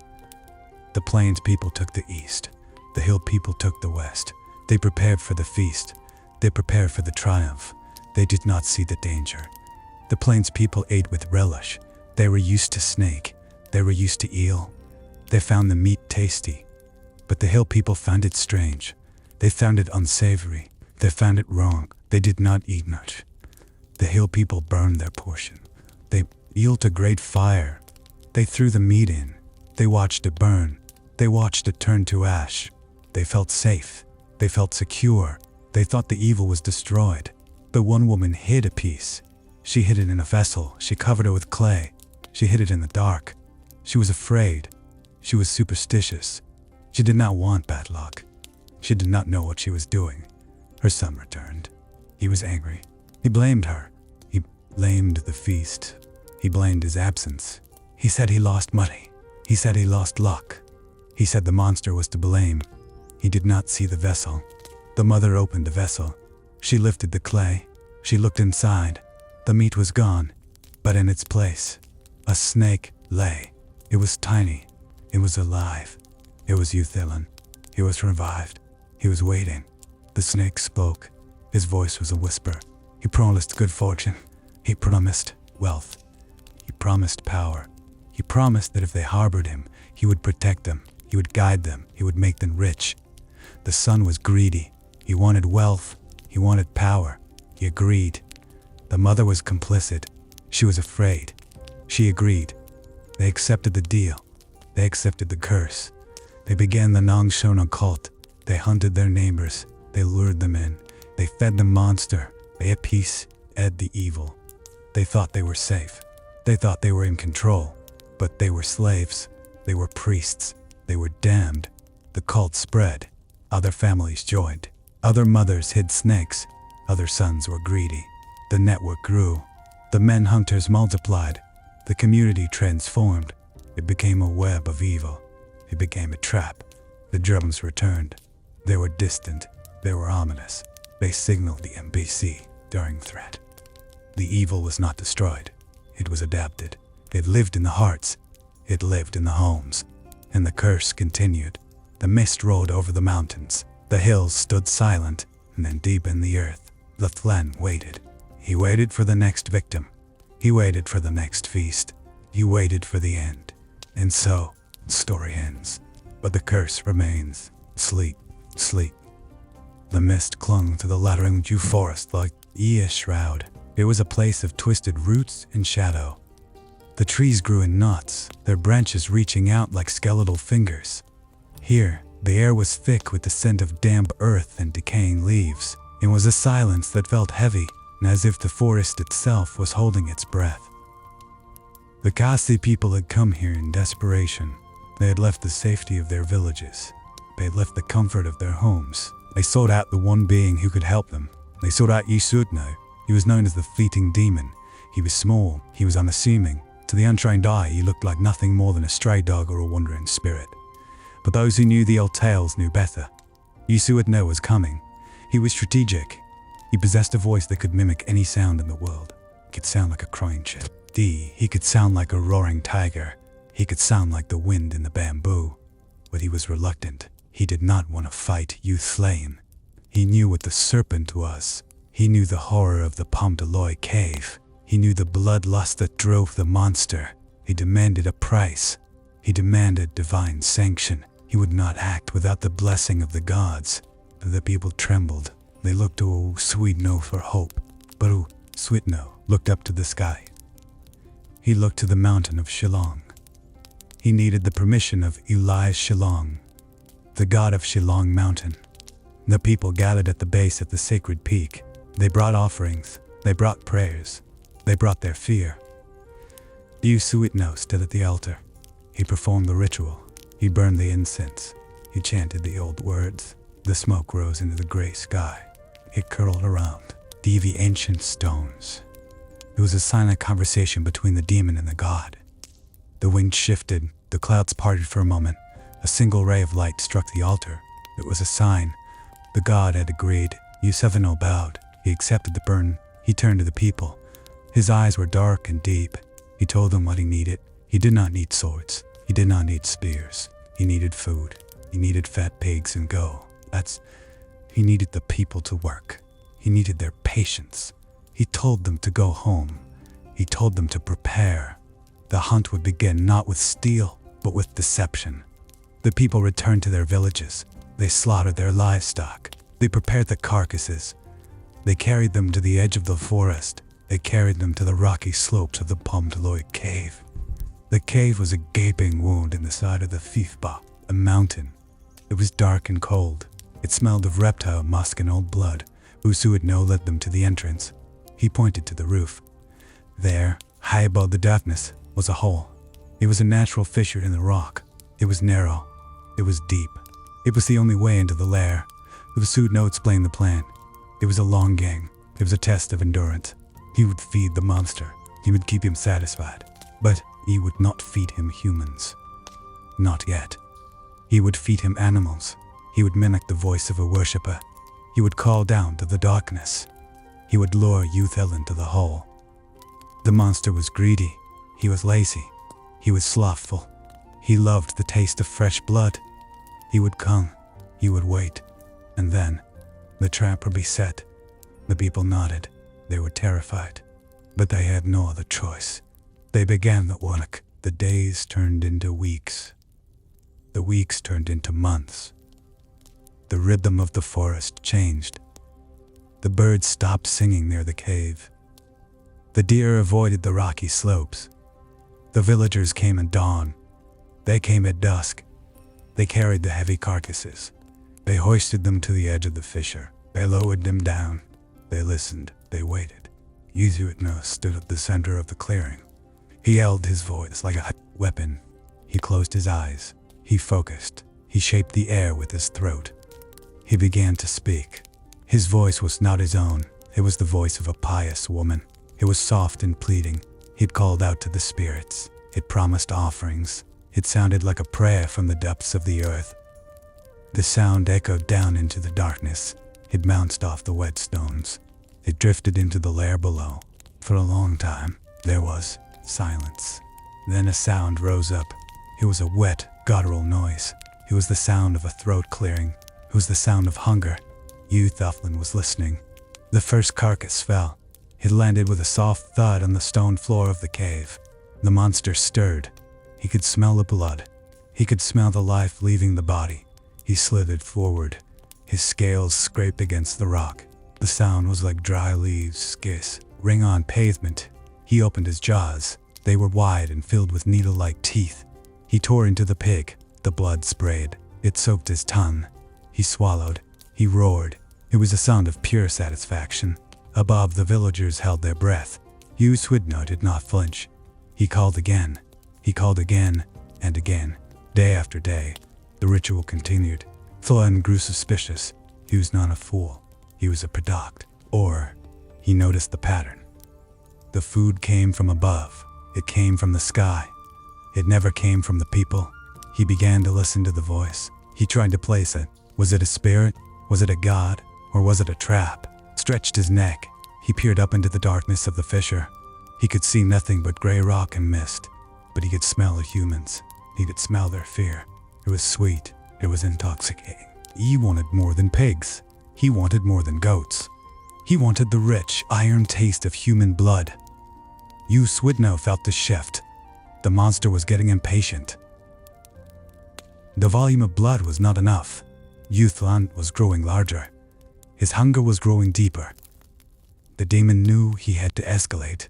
The plains people took the east. The hill people took the west. They prepared for the feast. They prepared for the triumph. They did not see the danger. The plains people ate with relish. They were used to snake. They were used to eel. They found the meat tasty. But the hill people found it strange. They found it unsavory. They found it wrong. They did not eat much. The hill people burned their portion. They built a great fire. They threw the meat in. They watched it burn. They watched it turn to ash. They felt safe. They felt secure. They thought the evil was destroyed. But one woman hid a piece. She hid it in a vessel. She covered it with clay. She hid it in the dark. She was afraid. She was superstitious. She did not want bad luck. She did not know what she was doing. Her son returned. He was angry. He blamed her. He blamed the feast. He blamed his absence. He said he lost money. He said he lost luck. He said the monster was to blame. He did not see the vessel. The mother opened the vessel. She lifted the clay. She looked inside. The meat was gone, but in its place, a snake lay. It was tiny. It was alive. It was U Thlen. He was revived. He was waiting. The snake spoke. His voice was a whisper. He promised good fortune. He promised wealth. He promised power. He promised that if they harbored him, he would protect them. He would guide them. He would make them rich. The son was greedy. He wanted wealth. He wanted power. He agreed. The mother was complicit. She was afraid. She agreed. They accepted the deal. They accepted the curse. They began the Nongshona cult. They hunted their neighbors. They lured them in. They fed the monster. They ate peace, ate the evil. They thought they were safe. They thought they were in control. But they were slaves. They were priests. They were damned. The cult spread. Other families joined. Other mothers hid snakes. Other sons were greedy. The network grew. The men hunters multiplied. The community transformed. It became a web of evil. It became a trap. The drums returned. They were distant. They were ominous. They signaled the NBC during threat. The evil was not destroyed. It was adapted. It lived in the hearts. It lived in the homes. And the curse continued. The mist rolled over the mountains. The hills stood silent, and then deep in the earth, the Thlen waited. He waited for the next victim. He waited for the next feast. He waited for the end. And so, the story ends. But the curse remains. Sleep, sleep. The mist clung to the Lateranju forest like a shroud. It was a place of twisted roots and shadow. The trees grew in knots, their branches reaching out like skeletal fingers. Here, the air was thick with the scent of damp earth and decaying leaves. It was a silence that felt heavy, as if the forest itself was holding its breath. The Khasi people had come here in desperation. They had left the safety of their villages. They had left the comfort of their homes. They sought out the one being who could help them. They sought out U Thlen. He was known as the fleeting demon. He was small, he was unassuming. To the untrained eye, he looked like nothing more than a stray dog or a wandering spirit. But those who knew the old tales knew better. U Thlen was coming. He was strategic. He possessed a voice that could mimic any sound in the world. He could sound like a crying child. He could sound like a roaring tiger. He could sound like the wind in the bamboo. But he was reluctant. He did not want to fight U Thlen. He knew what the serpent was. He knew the horror of the Meghalaya cave. He knew the bloodlust that drove the monster. He demanded a price. He demanded divine sanction. He would not act without the blessing of the gods. The people trembled. They looked to U Thlen for hope. But U Thlen looked up to the sky. He looked to the mountain of Shillong. He needed the permission of Eli Shillong, the god of Shillong Mountain. The people gathered at the base of the sacred peak. They brought offerings. They brought prayers. They brought their fear. U Thlen stood at the altar. He performed the ritual. He burned the incense. He chanted the old words. The smoke rose into the gray sky. It curled around the ancient stones. It was a silent conversation between the demon and the god. The wind shifted. The clouds parted for a moment. A single ray of light struck the altar. It was a sign. The god had agreed. U Thlen bowed. He accepted the burden. He turned to the people. His eyes were dark and deep. He told them what he needed. He did not need swords. He did not need spears. He needed food. He needed fat pigs and go. He needed the people to work. He needed their patience. He told them to go home. He told them to prepare. The hunt would begin not with steel, but with deception. The people returned to their villages. They slaughtered their livestock. They prepared the carcasses. They carried them to the edge of the forest. They carried them to the rocky slopes of the Meghalaya cave. The cave was a gaping wound in the side of the Fifba, a mountain. It was dark and cold. It smelled of reptile musk and old blood. U Thlen led them to the entrance. He pointed to the roof. There, high above the darkness, was a hole. It was a natural fissure in the rock. It was narrow. It was deep. It was the only way into the lair. U Thlen explained the plan. It was a long game. It was a test of endurance. He would feed the monster. He would keep him satisfied. But he would not feed him humans. Not yet. He would feed him animals. He would mimic the voice of a worshipper. He would call down to the darkness. He would lure U Thlen to the hole. The monster was greedy. He was lazy. He was slothful. He loved the taste of fresh blood. He would come. He would wait. And then, the trap would be set. The people nodded. They were terrified. But they had no other choice. They began the work. The days turned into weeks. The weeks turned into months. The rhythm of the forest changed. The birds stopped singing near the cave. The deer avoided the rocky slopes. The villagers came at dawn. They came at dusk. They carried the heavy carcasses. They hoisted them to the edge of the fissure. They lowered them down. They listened. They waited. U Thlen stood at the center of the clearing. He held his voice like a weapon. He closed his eyes. He focused. He shaped the air with his throat. He began to speak. His voice was not his own. It was the voice of a pious woman. It was soft and pleading. He'd called out to the spirits. It promised offerings. It sounded like a prayer from the depths of the earth. The sound echoed down into the darkness. It bounced off the wet stones. It drifted into the lair below. For a long time, there was silence. Then a sound rose up. It was a wet, guttural noise. It was the sound of a throat clearing. It was the sound of hunger. U Thlen was listening. The first carcass fell. It landed with a soft thud on the stone floor of the cave. The monster stirred. He could smell the blood. He could smell the life leaving the body. He slithered forward. His scales scraped against the rock. The sound was like dry leaves skiss, ring on pavement. He opened his jaws. They were wide and filled with needle-like teeth. He tore into the pig. The blood sprayed. It soaked his tongue. He swallowed. He roared. It was a sound of pure satisfaction. Above, the villagers held their breath. U Thlen did not flinch. He called again. He called again and again. Day after day, the ritual continued. Thlen grew suspicious. He was not a fool. He was a product. Or, he noticed the pattern. The food came from above. It came from the sky. It never came from the people. He began to listen to the voice. He tried to place it. Was it a spirit? Was it a god? Or was it a trap? Stretched his neck. He peered up into the darkness of the fissure. He could see nothing but gray rock and mist, but he could smell the humans. He could smell their fear. It was sweet. It was intoxicating. He wanted more than pigs. He wanted more than goats. He wanted the rich, iron taste of human blood. U Thlen felt the shift. The monster was getting impatient. The volume of blood was not enough. U Thlen was growing larger. His hunger was growing deeper. The demon knew he had to escalate.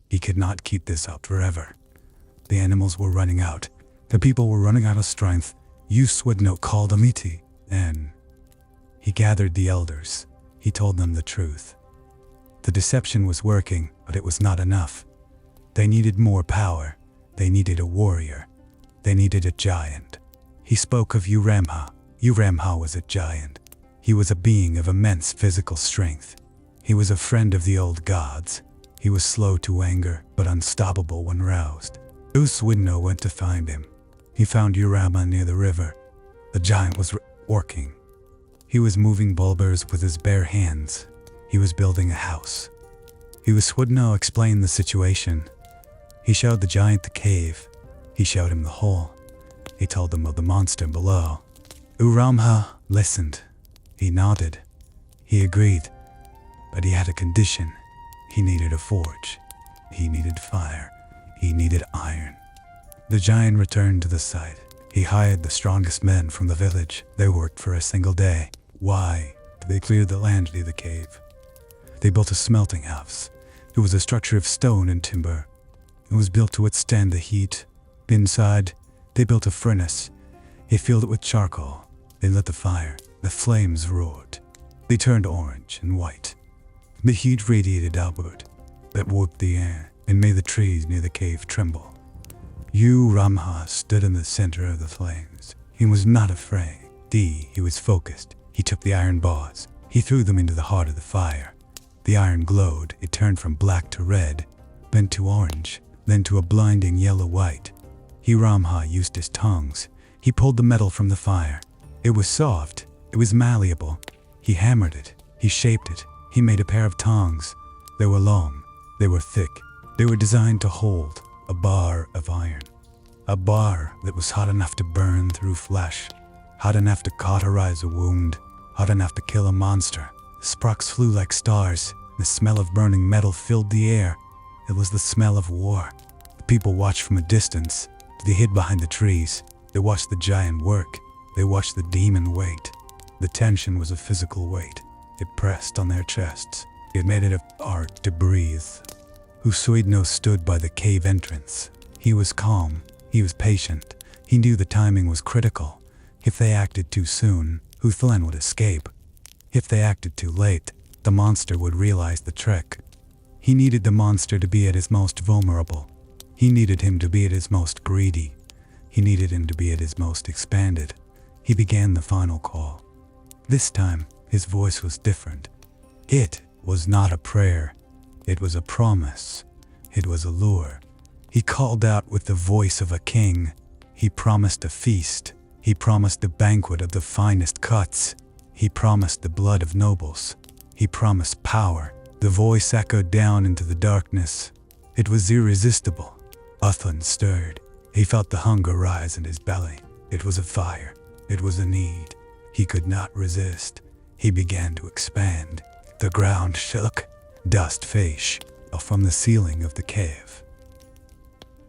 He could not keep this up forever. The animals were running out. The people were running out of strength. U Thlen called a meeting, and he gathered the elders. He told them the truth. The deception was working, but it was not enough. They needed more power. They needed a warrior. They needed a giant. He spoke of U Thlen. U Thlen was a giant. He was a being of immense physical strength. He was a friend of the old gods. He was slow to anger, but unstoppable when roused. U Thlen went to find him. He found U Thlen near the river. The giant was working. He was moving boulders with his bare hands. He was building a house. U Thlen explained the situation. He showed the giant the cave. He showed him the hole. He told him of the monster below. U Thlen listened. He nodded. He agreed. But he had a condition. He needed a forge. He needed fire. He needed iron. The giant returned to the site. He hired the strongest men from the village. They worked for a single day. Why? They cleared the land near the cave. They built a smelting house. It was a structure of stone and timber. It was built to withstand the heat. Inside, they built a furnace. They filled it with charcoal. They lit the fire. The flames roared. They turned orange and white. The heat radiated outward. That warped the air and made the trees near the cave tremble. U Thlen stood in the center of the flames. He was not afraid. He was focused. He took the iron bars. He threw them into the heart of the fire. The iron glowed. It turned from black to red, then to orange, then to a blinding yellow-white. U Thlen used his tongues. He pulled the metal from the fire. It was soft. It was malleable. He hammered it. He shaped it. He made a pair of tongs. They were long. They were thick. They were designed to hold a bar of iron. A bar that was hot enough to burn through flesh, hot enough to cauterize a wound, hot enough to kill a monster. The sparks flew like stars. The smell of burning metal filled the air. It was the smell of war. The people watched from a distance. They hid behind the trees. They watched the giant work. They watched the demon wait. The tension was a physical weight. It pressed on their chests. It made it hard to breathe. U Thlen stood by the cave entrance. He was calm. He was patient. He knew the timing was critical. If they acted too soon, U Thlen would escape. If they acted too late, the monster would realize the trick. He needed the monster to be at his most vulnerable. He needed him to be at his most greedy. He needed him to be at his most expanded. He began the final call. This time, his voice was different. It was not a prayer. It was a promise. It was a lure. He called out with the voice of a king. He promised a feast. He promised a banquet of the finest cuts. He promised the blood of nobles. He promised power. The voice echoed down into the darkness. It was irresistible. U Thlen stirred. He felt the hunger rise in his belly. It was a fire. It was a need. He could not resist. He began to expand. The ground shook. Dust fell from the ceiling of the cave.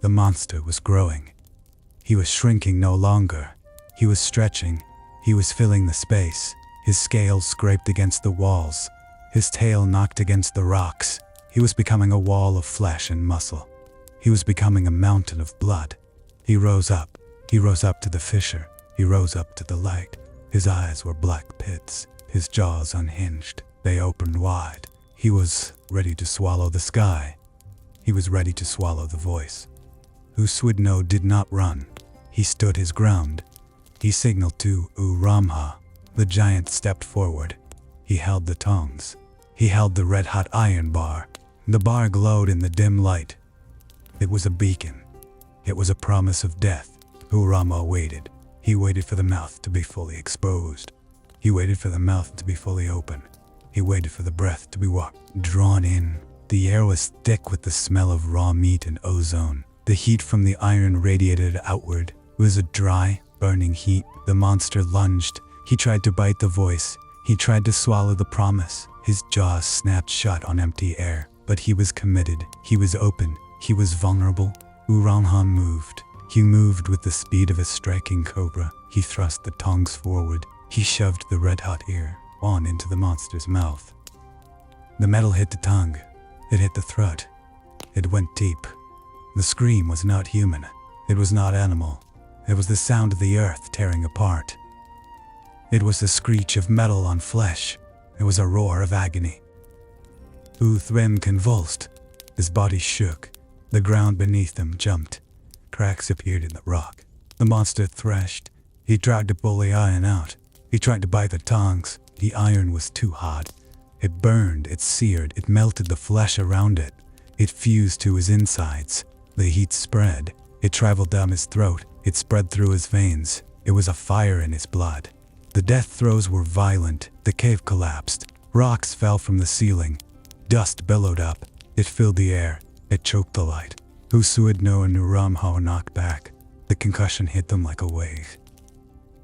The monster was growing. He was shrinking no longer. He was stretching. He was filling the space. His scales scraped against the walls. His tail knocked against the rocks. He was becoming a wall of flesh and muscle. He was becoming a mountain of blood. He rose up. He rose up to the fissure. He rose up to the light. His eyes were black pits. His jaws unhinged. They opened wide. He was ready to swallow the sky. He was ready to swallow the voice. U Thlen did not run. He stood his ground. He signaled to U Thlen. The giant stepped forward. He held the tongs. He held the red-hot iron bar. The bar glowed in the dim light. It was a beacon. It was a promise of death. Urama waited. He waited for the mouth to be fully exposed. He waited for the mouth to be fully open. He waited for the breath to be drawn in. The air was thick with the smell of raw meat and ozone. The heat from the iron radiated outward. It was a dry, burning heat. The monster lunged. He tried to bite the voice. He tried to swallow the promise. His jaws snapped shut on empty air. But he was committed. He was open. He was vulnerable. Uranha moved. He moved with the speed of a striking cobra. He thrust the tongs forward. He shoved the red-hot ear on into the monster's mouth. The metal hit the tongue. It hit the throat. It went deep. The scream was not human. It was not animal. It was the sound of the earth tearing apart. It was the screech of metal on flesh. It was a roar of agony. U Thlen convulsed. His body shook. The ground beneath him jumped. Cracks appeared in the rock. The monster threshed. He tried to pull the iron out. He tried to bite the tongs. The iron was too hot. It burned, it seared, it melted the flesh around it. It fused to his insides. The heat spread. It traveled down his throat. It spread through his veins. It was a fire in his blood. The death throes were violent. The cave collapsed. Rocks fell from the ceiling. Dust billowed up. It filled the air. It choked the light. Usuidno and Uramha knocked back. The concussion hit them like a wave.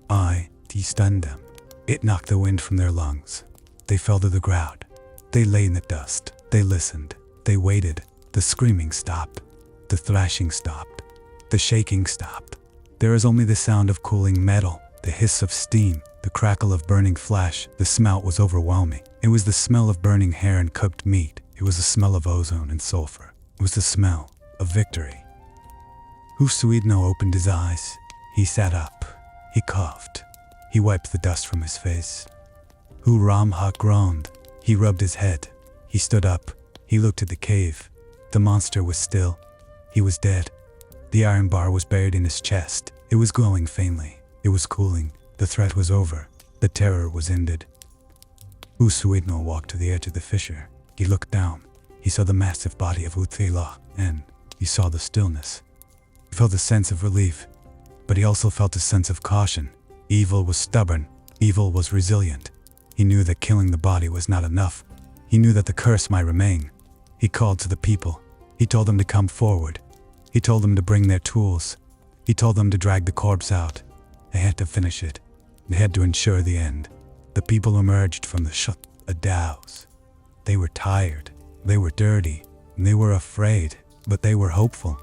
It stunned them. It knocked the wind from their lungs. They fell to the ground. They lay in the dust. They listened. They waited. The screaming stopped. The thrashing stopped. The shaking stopped. There was only the sound of cooling metal, the hiss of steam, the crackle of burning flesh. The smell was overwhelming. It was the smell of burning hair and cooked meat. It was the smell of ozone and sulfur. It was the smell of victory. Usuidno opened his eyes. He sat up. He coughed. He wiped the dust from his face. Uramha groaned. He rubbed his head. He stood up. He looked at the cave. The monster was still. He was dead. The iron bar was buried in his chest. It was glowing faintly. It was cooling. The threat was over. The terror was ended. Usuidno walked to the edge of the fissure. He looked down. He saw the massive body of U Thlen, and he saw the stillness. He felt a sense of relief, but he also felt a sense of caution. Evil was stubborn. Evil was resilient. He knew that killing the body was not enough. He knew that the curse might remain. He called to the people. He told them to come forward. He told them to bring their tools. He told them to drag the corpse out. They had to finish it. They had to ensure the end. The people emerged from the shadows. They were tired. They were dirty. They were afraid, but they were hopeful.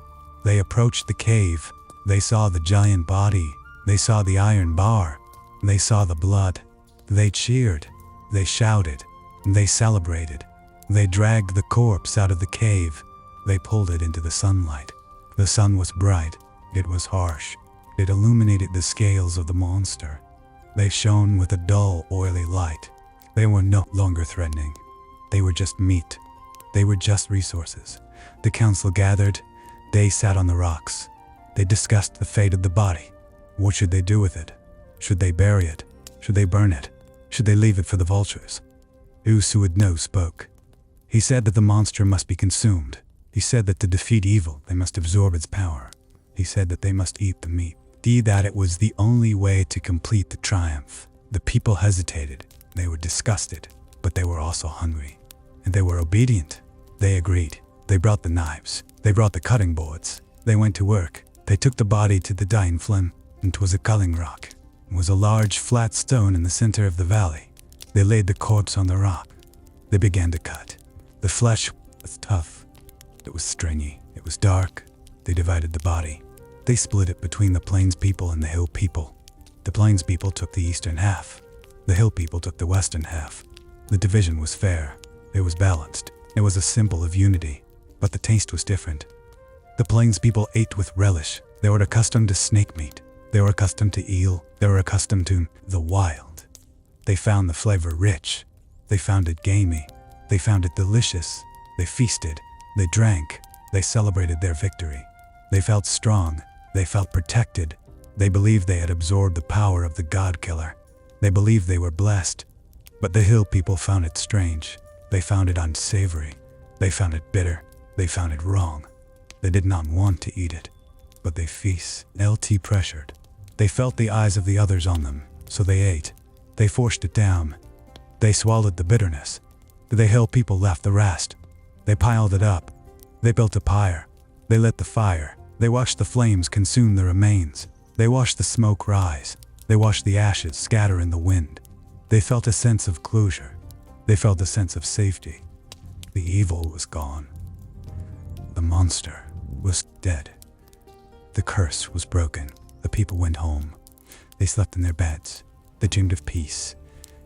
They approached the cave. They saw the giant body. They saw the iron bar. They saw the blood. They cheered. They shouted. They celebrated. They dragged the corpse out of the cave. They pulled it into the sunlight. The sun was bright. It was harsh. It illuminated the scales of the monster. They shone with a dull, oily light. They were no longer threatening. They were just meat. They were just resources. The council gathered. They sat on the rocks. They discussed the fate of the body. What should they do with it? Should they bury it? Should they burn it? Should they leave it for the vultures? Usuidno spoke. He said that the monster must be consumed. He said that to defeat evil, they must absorb its power. He said that they must eat the meat. That it was the only way to complete the triumph. The people hesitated. They were disgusted, but they were also hungry. And they were obedient. They agreed. They brought the knives. They brought the cutting boards. They went to work. They took the body to the U Thlen. It was a culling rock. It was a large flat stone in the center of the valley. They laid the corpse on the rock. They began to cut. The flesh was tough. It was stringy. It was dark. They divided the body. They split it between the plains people and the hill people. The plains people took the eastern half. The hill people took the western half. The division was fair. It was balanced. It was a symbol of unity. But the taste was different. The plains people ate with relish. They were accustomed to snake meat. They were accustomed to eel. They were accustomed to the wild. They found the flavor rich. They found it gamey. They found it delicious. They feasted. They drank. They celebrated their victory. They felt strong. They felt protected. They believed they had absorbed the power of the god killer. They believed they were blessed. But the hill people found it strange. They found it unsavory. They found it bitter. They found it wrong. They did not want to eat it, but they feast. LT pressured. They felt the eyes of the others on them, so they ate. They forced it down. They swallowed the bitterness. The hill people left the rest. They piled it up. They built a pyre. They lit the fire. They watched the flames consume the remains. They watched the smoke rise. They watched the ashes scatter in the wind. They felt a sense of closure. They felt a sense of safety. The evil was gone. The monster was dead. The curse was broken. The people went home. They slept in their beds. They dreamed of peace.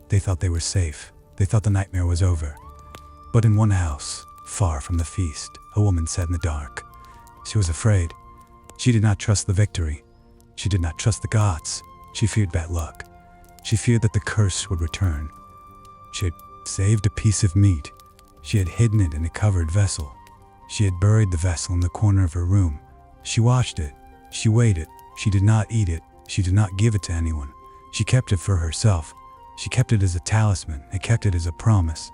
They thought they were safe. They thought the nightmare was over. But in one house, far from the feast, a woman sat in the dark. She was afraid. She did not trust the victory. She did not trust the gods. She feared bad luck. She feared that the curse would return. She had saved a piece of meat. She had hidden it in a covered vessel. She had buried the vessel in the corner of her room. She watched it. She weighed it. She did not eat it. She did not give it to anyone. She kept it for herself. She kept it as a talisman and kept it as a promise.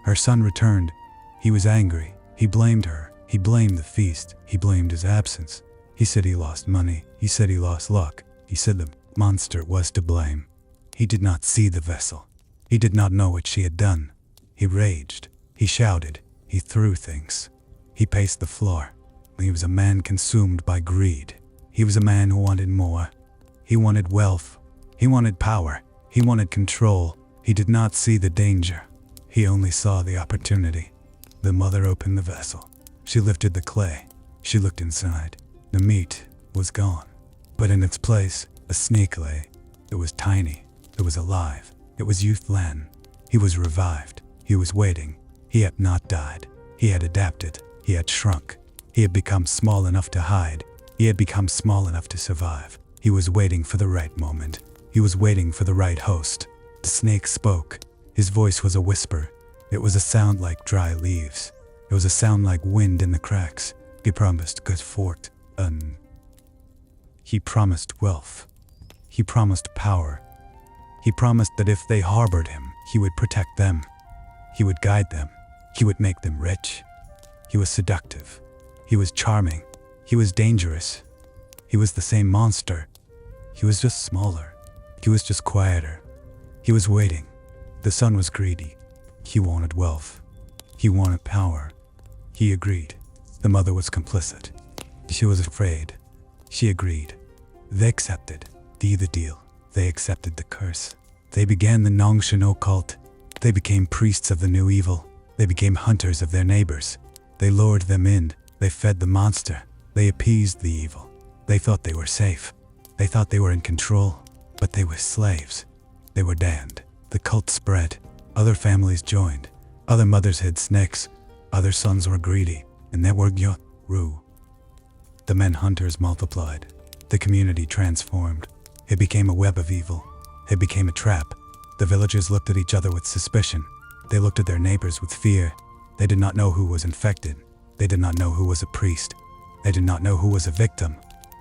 Her son returned. He was angry. He blamed her. He blamed the feast. He blamed his absence. He said he lost money. He said he lost luck. He said the monster was to blame. He did not see the vessel. He did not know what she had done. He raged. He shouted. He threw things. He paced the floor. He was a man consumed by greed. He was a man who wanted more. He wanted wealth. He wanted power. He wanted control. He did not see the danger. He only saw the opportunity. The mother opened the vessel. She lifted the clay. She looked inside. The meat was gone. But in its place, a snake lay. It was tiny. It was alive. It was U Thlen. He was revived. He was waiting. He had not died. He had adapted. He had shrunk. He had become small enough to hide. He had become small enough to survive. He was waiting for the right moment. He was waiting for the right host. The snake spoke. His voice was a whisper. It was a sound like dry leaves. It was a sound like wind in the cracks. He promised good fortune. He promised wealth. He promised power. He promised that if they harbored him, he would protect them. He would guide them. He would make them rich. He was seductive. He was charming. He was dangerous. He was the same monster. He was just smaller. He was just quieter. He was waiting. The son was greedy. He wanted wealth. He wanted power. He agreed. The mother was complicit. She was afraid. She agreed. They accepted the deal. They accepted the curse. They began the Nongshan cult. They became priests of the new evil. They became hunters of their neighbors. They lured them in. They fed the monster. They appeased the evil. They thought they were safe. They thought they were in control. But they were slaves. They were damned. The cult spread. Other families joined. Other mothers hid snakes. Other sons were greedy. And there were Ru. The men hunters multiplied. The community transformed. It became a web of evil. It became a trap. The villagers looked at each other with suspicion. They looked at their neighbors with fear. They did not know who was infected. They did not know who was a priest. They did not know who was a victim.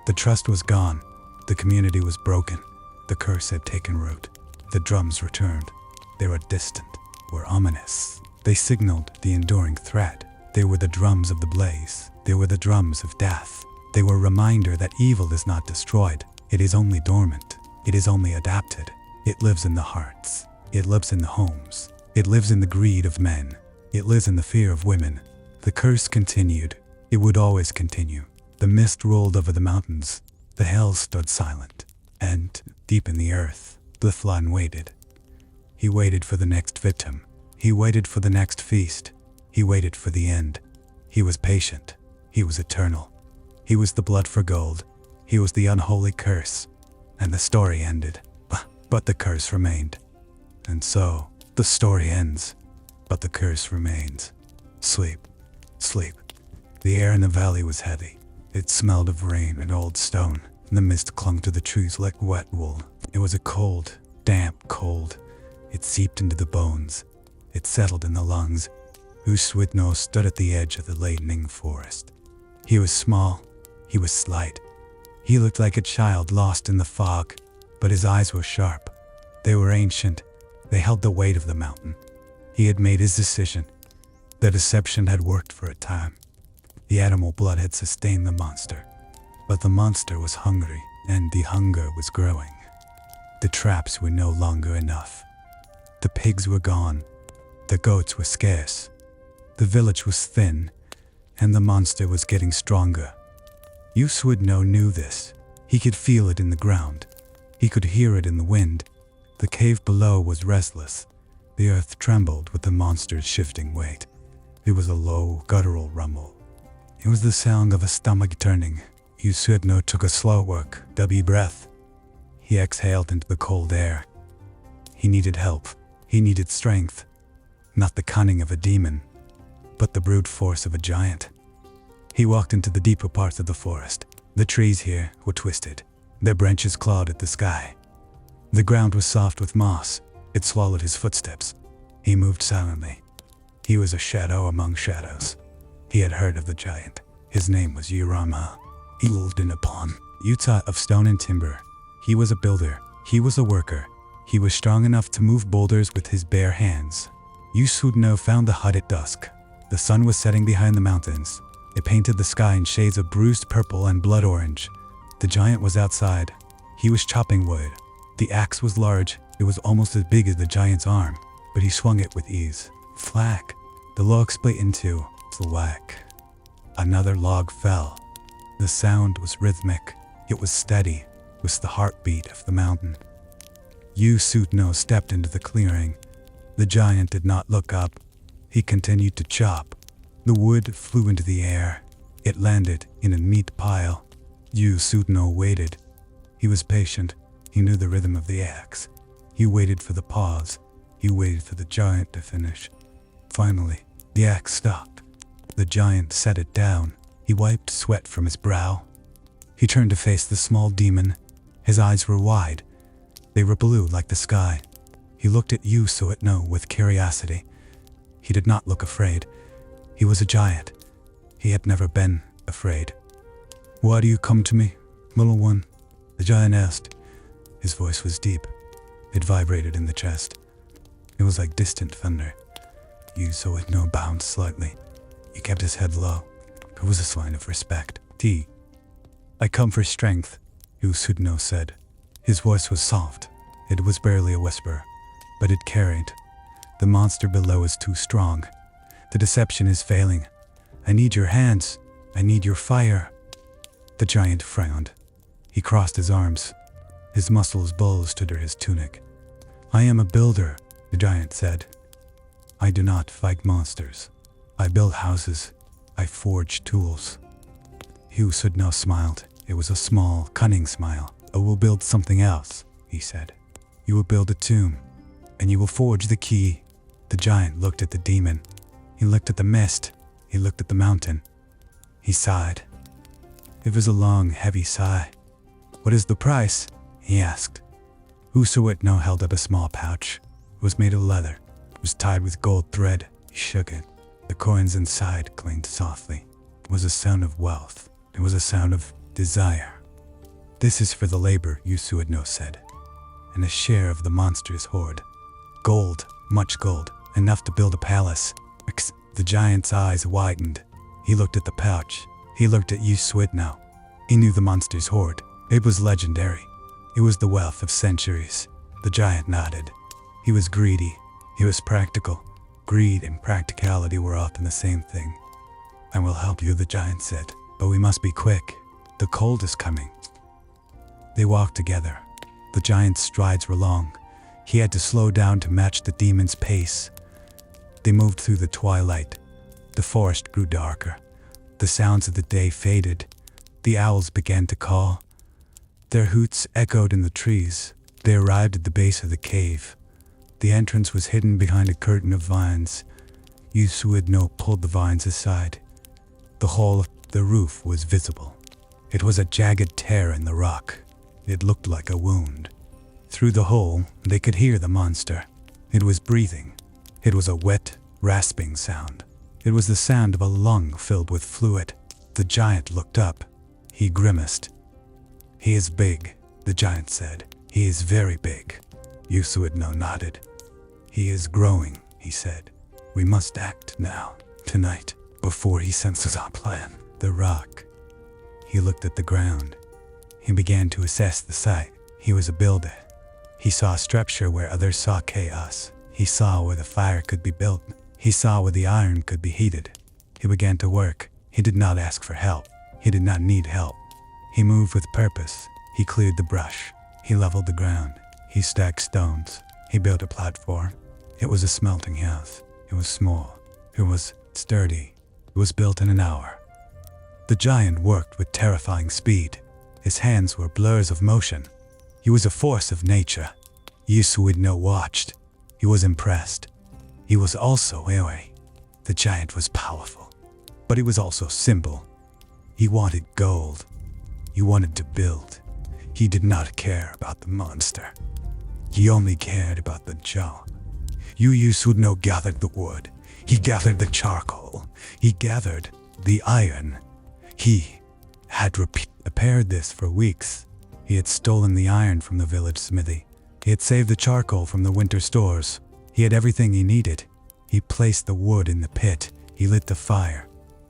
The trust was gone. The community was broken. The curse had taken root. The drums returned. They were distant, were ominous. They signaled the enduring threat. They were the drums of the blaze. They were the drums of death. They were a reminder that evil is not destroyed. It is only dormant. It is only adapted. It lives in the hearts. It lives in the homes. It lives in the greed of men. It lives in the fear of women. The curse continued. It would always continue. The mist rolled over the mountains. The hills stood silent. And, deep in the earth, U Thlen waited. He waited for the next victim. He waited for the next feast. He waited for the end. He was patient. He was eternal. He was the blood for gold. He was the unholy curse. And the story ended. But the curse remained. And so, the story ends. But the curse remains. Sleep. Sleep. The air in the valley was heavy. It smelled of rain and old stone. And the mist clung to the trees like wet wool. It was a cold, damp cold. It seeped into the bones. It settled in the lungs. U Thlen stood at the edge of the lightning forest. He was small. He was slight. He looked like a child lost in the fog, but his eyes were sharp. They were ancient. They held the weight of the mountain. He had made his decision. The deception had worked for a time. The animal blood had sustained the monster. But the monster was hungry, and the hunger was growing. The traps were no longer enough. The pigs were gone. The goats were scarce. The village was thin, and the monster was getting stronger. U Thlen knew this. He could feel it in the ground. He could hear it in the wind. The cave below was restless. The earth trembled with the monster's shifting weight. It was a low, guttural rumble. It was the sound of a stomach turning. U Thlen took a slow work, deep breath. He exhaled into the cold air. He needed help. He needed strength. Not the cunning of a demon, but the brute force of a giant. He walked into the deeper parts of the forest. The trees here were twisted. Their branches clawed at the sky. The ground was soft with moss. It swallowed his footsteps. He moved silently. He was a shadow among shadows. He had heard of the giant. His name was Urama. He lived in a pond, Utah of stone and timber. He was a builder. He was a worker. He was strong enough to move boulders with his bare hands. U Thlen found the hut at dusk. The sun was setting behind the mountains. It painted the sky in shades of bruised purple and blood orange. The giant was outside. He was chopping wood. The axe was large. It was almost as big as the giant's arm, but he swung it with ease. Flack! The log split in two. Thwack! Another log fell. The sound was rhythmic. It was steady. It was the heartbeat of the mountain. U Thlen stepped into the clearing. The giant did not look up. He continued to chop. The wood flew into the air. It landed in a neat pile. U Thlen waited. He was patient. He knew the rhythm of the axe. He waited for the pause. He waited for the giant to finish. Finally, the axe stopped. The giant set it down. He wiped sweat from his brow. He turned to face the small demon. His eyes were wide. They were blue like the sky. He looked at U Thlen with curiosity. He did not look afraid. He was a giant. He had never been afraid. "Why do you come to me, little one?" the giant asked. His voice was deep. It vibrated in the chest. It was like distant thunder. U Thlen bowed slightly. He kept his head low. It was a sign of respect. "I come for strength," U Thlen said. His voice was soft. It was barely a whisper, but it carried. The monster below is too strong. The deception is failing. I need your hands. I need your fire. The giant frowned. He crossed his arms. His muscles bulged under his tunic. "I am a builder," the giant said. "I do not fight monsters. I build houses. I forge tools." U Thlen smiled. It was a small, cunning smile. "I will build something else," he said. "You will build a tomb, and you will forge the key." The giant looked at the demon. He looked at the mist. He looked at the mountain. He sighed. It was a long, heavy sigh. "What is the price?" he asked. U Thlen held up a small pouch. It was made of leather. It was tied with gold thread. He shook it. The coins inside clinked softly. It was a sound of wealth. It was a sound of desire. "This is for the labor," U Thlen said, "and a share of the monster's hoard. Gold, much gold, enough to build a palace." The giant's eyes widened. He looked at the pouch. He looked at U Thlen. He knew the monster's hoard. It was legendary. It was the wealth of centuries. The giant nodded. He was greedy. He was practical. Greed and practicality were often the same thing. "I will help you," the giant said, "but we must be quick. The cold is coming." They walked together. The giant's strides were long. He had to slow down to match the demon's pace. They moved through the twilight. The forest grew darker. The sounds of the day faded. The owls began to call. Their hoots echoed in the trees. They arrived at the base of the cave. The entrance was hidden behind a curtain of vines. U Thlen pulled the vines aside. The hole of the roof was visible. It was a jagged tear in the rock. It looked like a wound. Through the hole, they could hear the monster. It was breathing. It was a wet, rasping sound. It was the sound of a lung filled with fluid. The giant looked up. He grimaced. "He is big," the giant said. "He is very big." U Thlen nodded. "He is growing," he said. "We must act now." Tonight, before he senses our plan, the rock. He looked at the ground. He began to assess the site. He was a builder. He saw structure where others saw chaos. He saw where the fire could be built. He saw where the iron could be heated. He began to work. He did not ask for help. He did not need help. He moved with purpose. He cleared the brush. He leveled the ground. He stacked stones. He built a platform. It was a smelting house. It was small. It was sturdy. It was built in an hour. The giant worked with terrifying speed. His hands were blurs of motion. He was a force of nature. U Thlen watched. He was impressed. He was also wary. The giant was powerful, but he was also simple. He wanted gold. He wanted to build. He did not care about the monster. He only cared about the job. U Thlen gathered the wood. He gathered the charcoal. He gathered the iron. He had prepared this for weeks. He had stolen the iron from the village smithy. He had saved the charcoal from the winter stores. He had everything he needed. He placed the wood in the pit. He lit the fire.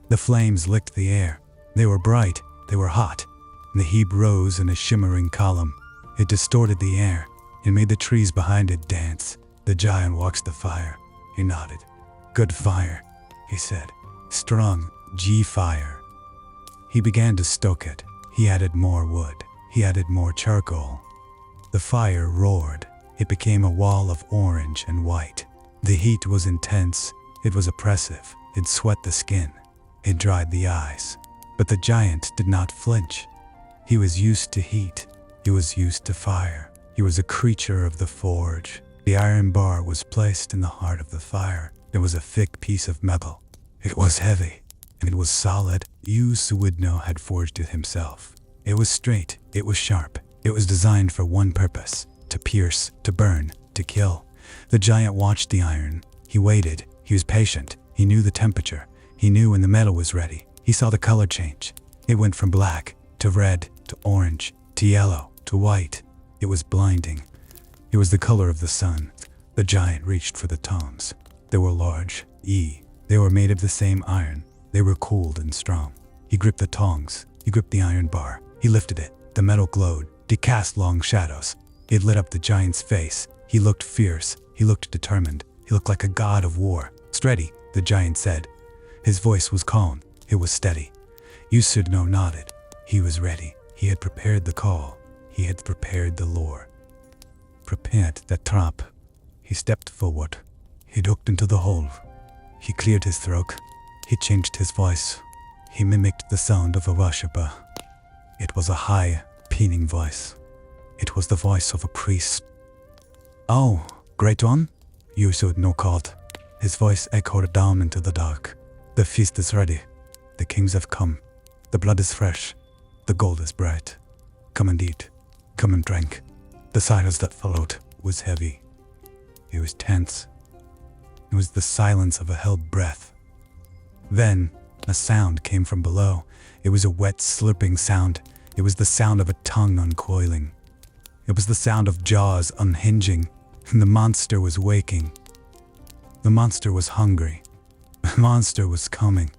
The flames licked the air. They were bright. They were hot. The heap rose in a shimmering column. It distorted the air. It made the trees behind it dance. The giant watched the fire. He nodded. "Good fire," he said. "Strong G fire." He began to stoke it. He added more wood. He added more charcoal. The fire roared. It became a wall of orange and white. The heat was intense. It was oppressive. It sweat the skin. It dried the eyes. But the giant did not flinch. He was used to heat. He was used to fire. He was a creature of the forge. The iron bar was placed in the heart of the fire. It was a thick piece of metal. It was heavy, and it was solid. U Thlen had forged it himself. It was straight. It was sharp. It was designed for one purpose: to pierce, to burn, to kill. The giant watched the iron. He waited. He was patient. He knew the temperature. He knew when the metal was ready. He saw the color change. It went from black to red to orange to yellow to white. It was blinding. It was the color of the sun. The giant reached for the tongs. They were large. They were made of the same iron. They were cooled and strong. He gripped the tongs. He gripped the iron bar. He lifted it. The metal glowed. It cast long shadows. It lit up the giant's face. He looked fierce. He looked determined. He looked like a god of war. "Steady," the giant said. His voice was calm. It was steady. U Thlen nodded. He was ready. He had prepared the call. He had prepared the lure. Prepared the trap. He stepped forward. He looked into the hole. He cleared his throat. He changed his voice. He mimicked the sound of a worshipper. It was a high, pealing voice. It was the voice of a priest. "Oh, great one," U Thlen called. His voice echoed down into the dark. "The feast is ready. The kings have come. The blood is fresh. The gold is bright. Come and eat. Come and drink." The silence that followed was heavy. It was tense. It was the silence of a held breath. Then, a sound came from below. It was a wet, slurping sound. It was the sound of a tongue uncoiling. It was the sound of jaws unhinging. The monster was waking. The monster was hungry. The monster was coming.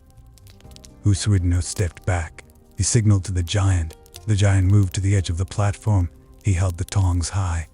U Thlen stepped back. He signaled to the giant. The giant moved to the edge of the platform. He held the tongs high.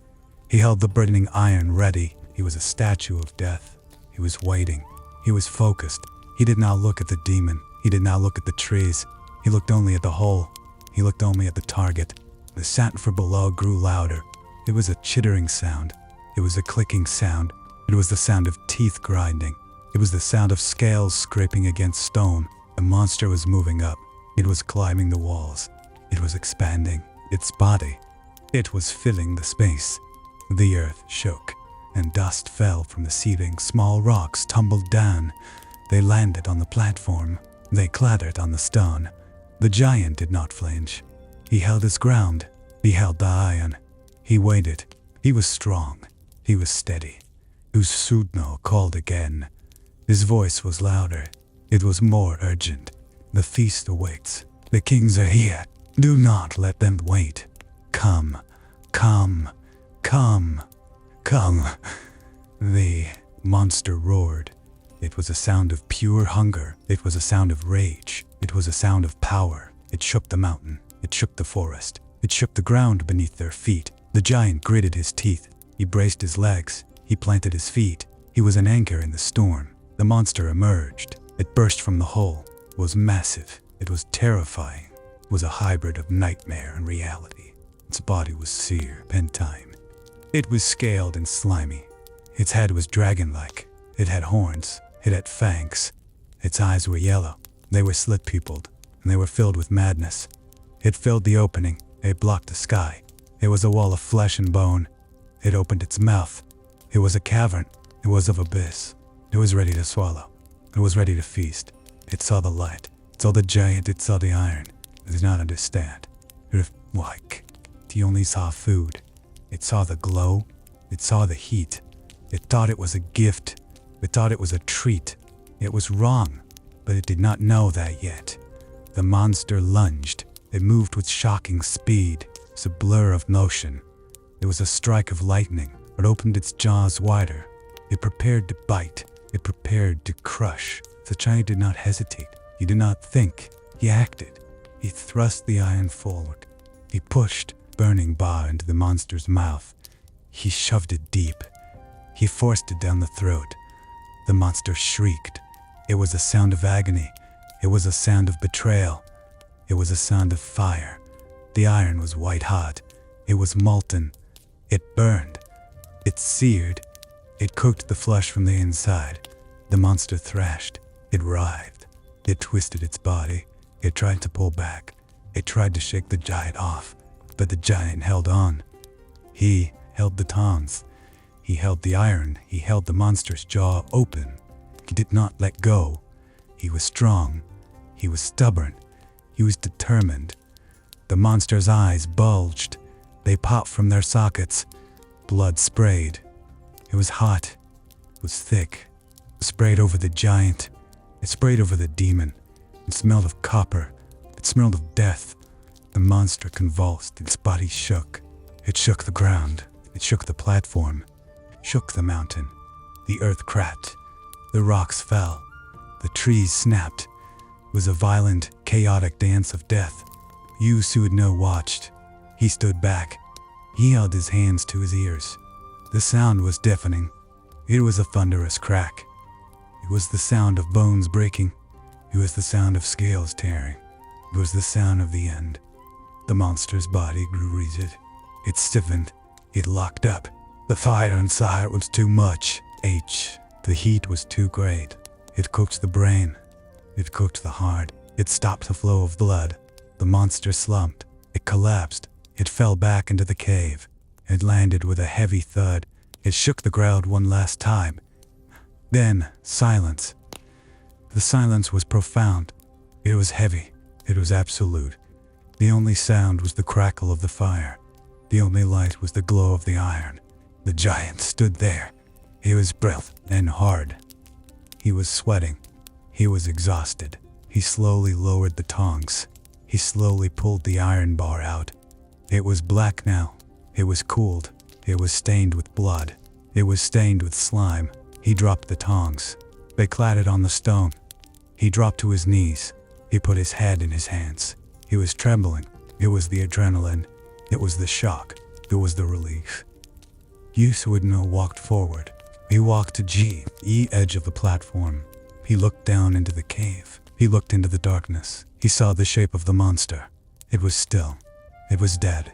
He held the burning iron ready. He was a statue of death. He was waiting. He was focused. He did not look at the demon. He did not look at the trees. He looked only at the hole. He looked only at the target. The sound from below grew louder. It was a chittering sound. It was a clicking sound. It was the sound of teeth grinding. It was the sound of scales scraping against stone. The monster was moving up. It was climbing the walls. It was expanding. Its body. It was filling the space. The earth shook, and dust fell from the ceiling. Small rocks tumbled down. They landed on the platform. They clattered on the stone. The giant did not flinch. He held his ground. He held the iron. He waited. He was strong. He was steady. U Thlen called again. His voice was louder. It was more urgent. "The feast awaits. The kings are here. Do not let them wait. Come, come, come, come." The monster roared. It was a sound of pure hunger. It was a sound of rage. It was a sound of power. It shook the mountain. It shook the forest. It shook the ground beneath their feet. The giant gritted his teeth. He braced his legs. He planted his feet. He was an anchor in the storm. The monster emerged. It burst from the hole. It was massive. It was terrifying. It was a hybrid of nightmare and reality. Its body was serpentine. It was scaled and slimy. Its head was dragon-like. It had horns. It had fangs. Its eyes were yellow. They were slit-pupiled, and they were filled with madness. It filled the opening. It blocked the sky. It was a wall of flesh and bone. It opened its mouth. It was a cavern. It was of abyss. It was ready to swallow. It was ready to feast. It saw the light. It saw the giant. It saw the iron. It did not understand. He only saw food. It saw the glow. It saw the heat. It thought it was a gift. It thought it was a treat. It was wrong, but it did not know that yet. The monster lunged. It moved with shocking speed. It was a blur of motion. It was a strike of lightning. It opened its jaws wider. It prepared to bite. It prepared to crush. The giant did not hesitate. He did not think. He acted. He thrust the iron forward. He pushed burning bar into the monster's mouth. He shoved it deep. He forced it down the throat. The monster shrieked. It was a sound of agony. It was a sound of betrayal. It was a sound of fire. The iron was white hot. It was molten. It burned. It seared. It cooked the flesh from the inside. The monster thrashed. It writhed. It twisted its body. It tried to pull back. It tried to shake the giant off, but the giant held on. He held the tongs. He held the iron. He held the monster's jaw open. He did not let go. He was strong. He was stubborn. He was determined. The monster's eyes bulged. They popped from their sockets. Blood sprayed. It was hot. It was thick. It sprayed over the giant. It sprayed over the demon. It smelled of copper. It smelled of death. The monster convulsed. Its body shook. It shook the ground. It shook the platform. It shook the mountain. The earth cracked. The rocks fell. The trees snapped. It was a violent, chaotic dance of death. U Thlen watched. He stood back. He held his hands to his ears. The sound was deafening. It was a thunderous crack. It was the sound of bones breaking. It was the sound of scales tearing. It was the sound of the end. The monster's body grew rigid. It stiffened. It locked up. The fire inside was too much. The heat was too great. It cooked the brain. It cooked the heart. It stopped the flow of blood. The monster slumped. It collapsed. It fell back into the cave. It landed with a heavy thud. It shook the ground one last time. Then, silence. The silence was profound. It was heavy. It was absolute. The only sound was the crackle of the fire. The only light was the glow of the iron. The giant stood there. He was breath and hard. He was sweating. He was exhausted. He slowly lowered the tongs. He slowly pulled the iron bar out. It was black now. It was cooled. It was stained with blood. It was stained with slime. He dropped the tongs. They clattered on the stone. He dropped to his knees. He put his head in his hands. He was trembling. It was the adrenaline. It was the shock. It was the relief. U Thlen walked forward. He walked to the edge of the platform. He looked down into the cave. He looked into the darkness. He saw the shape of the monster. It was still. It was dead.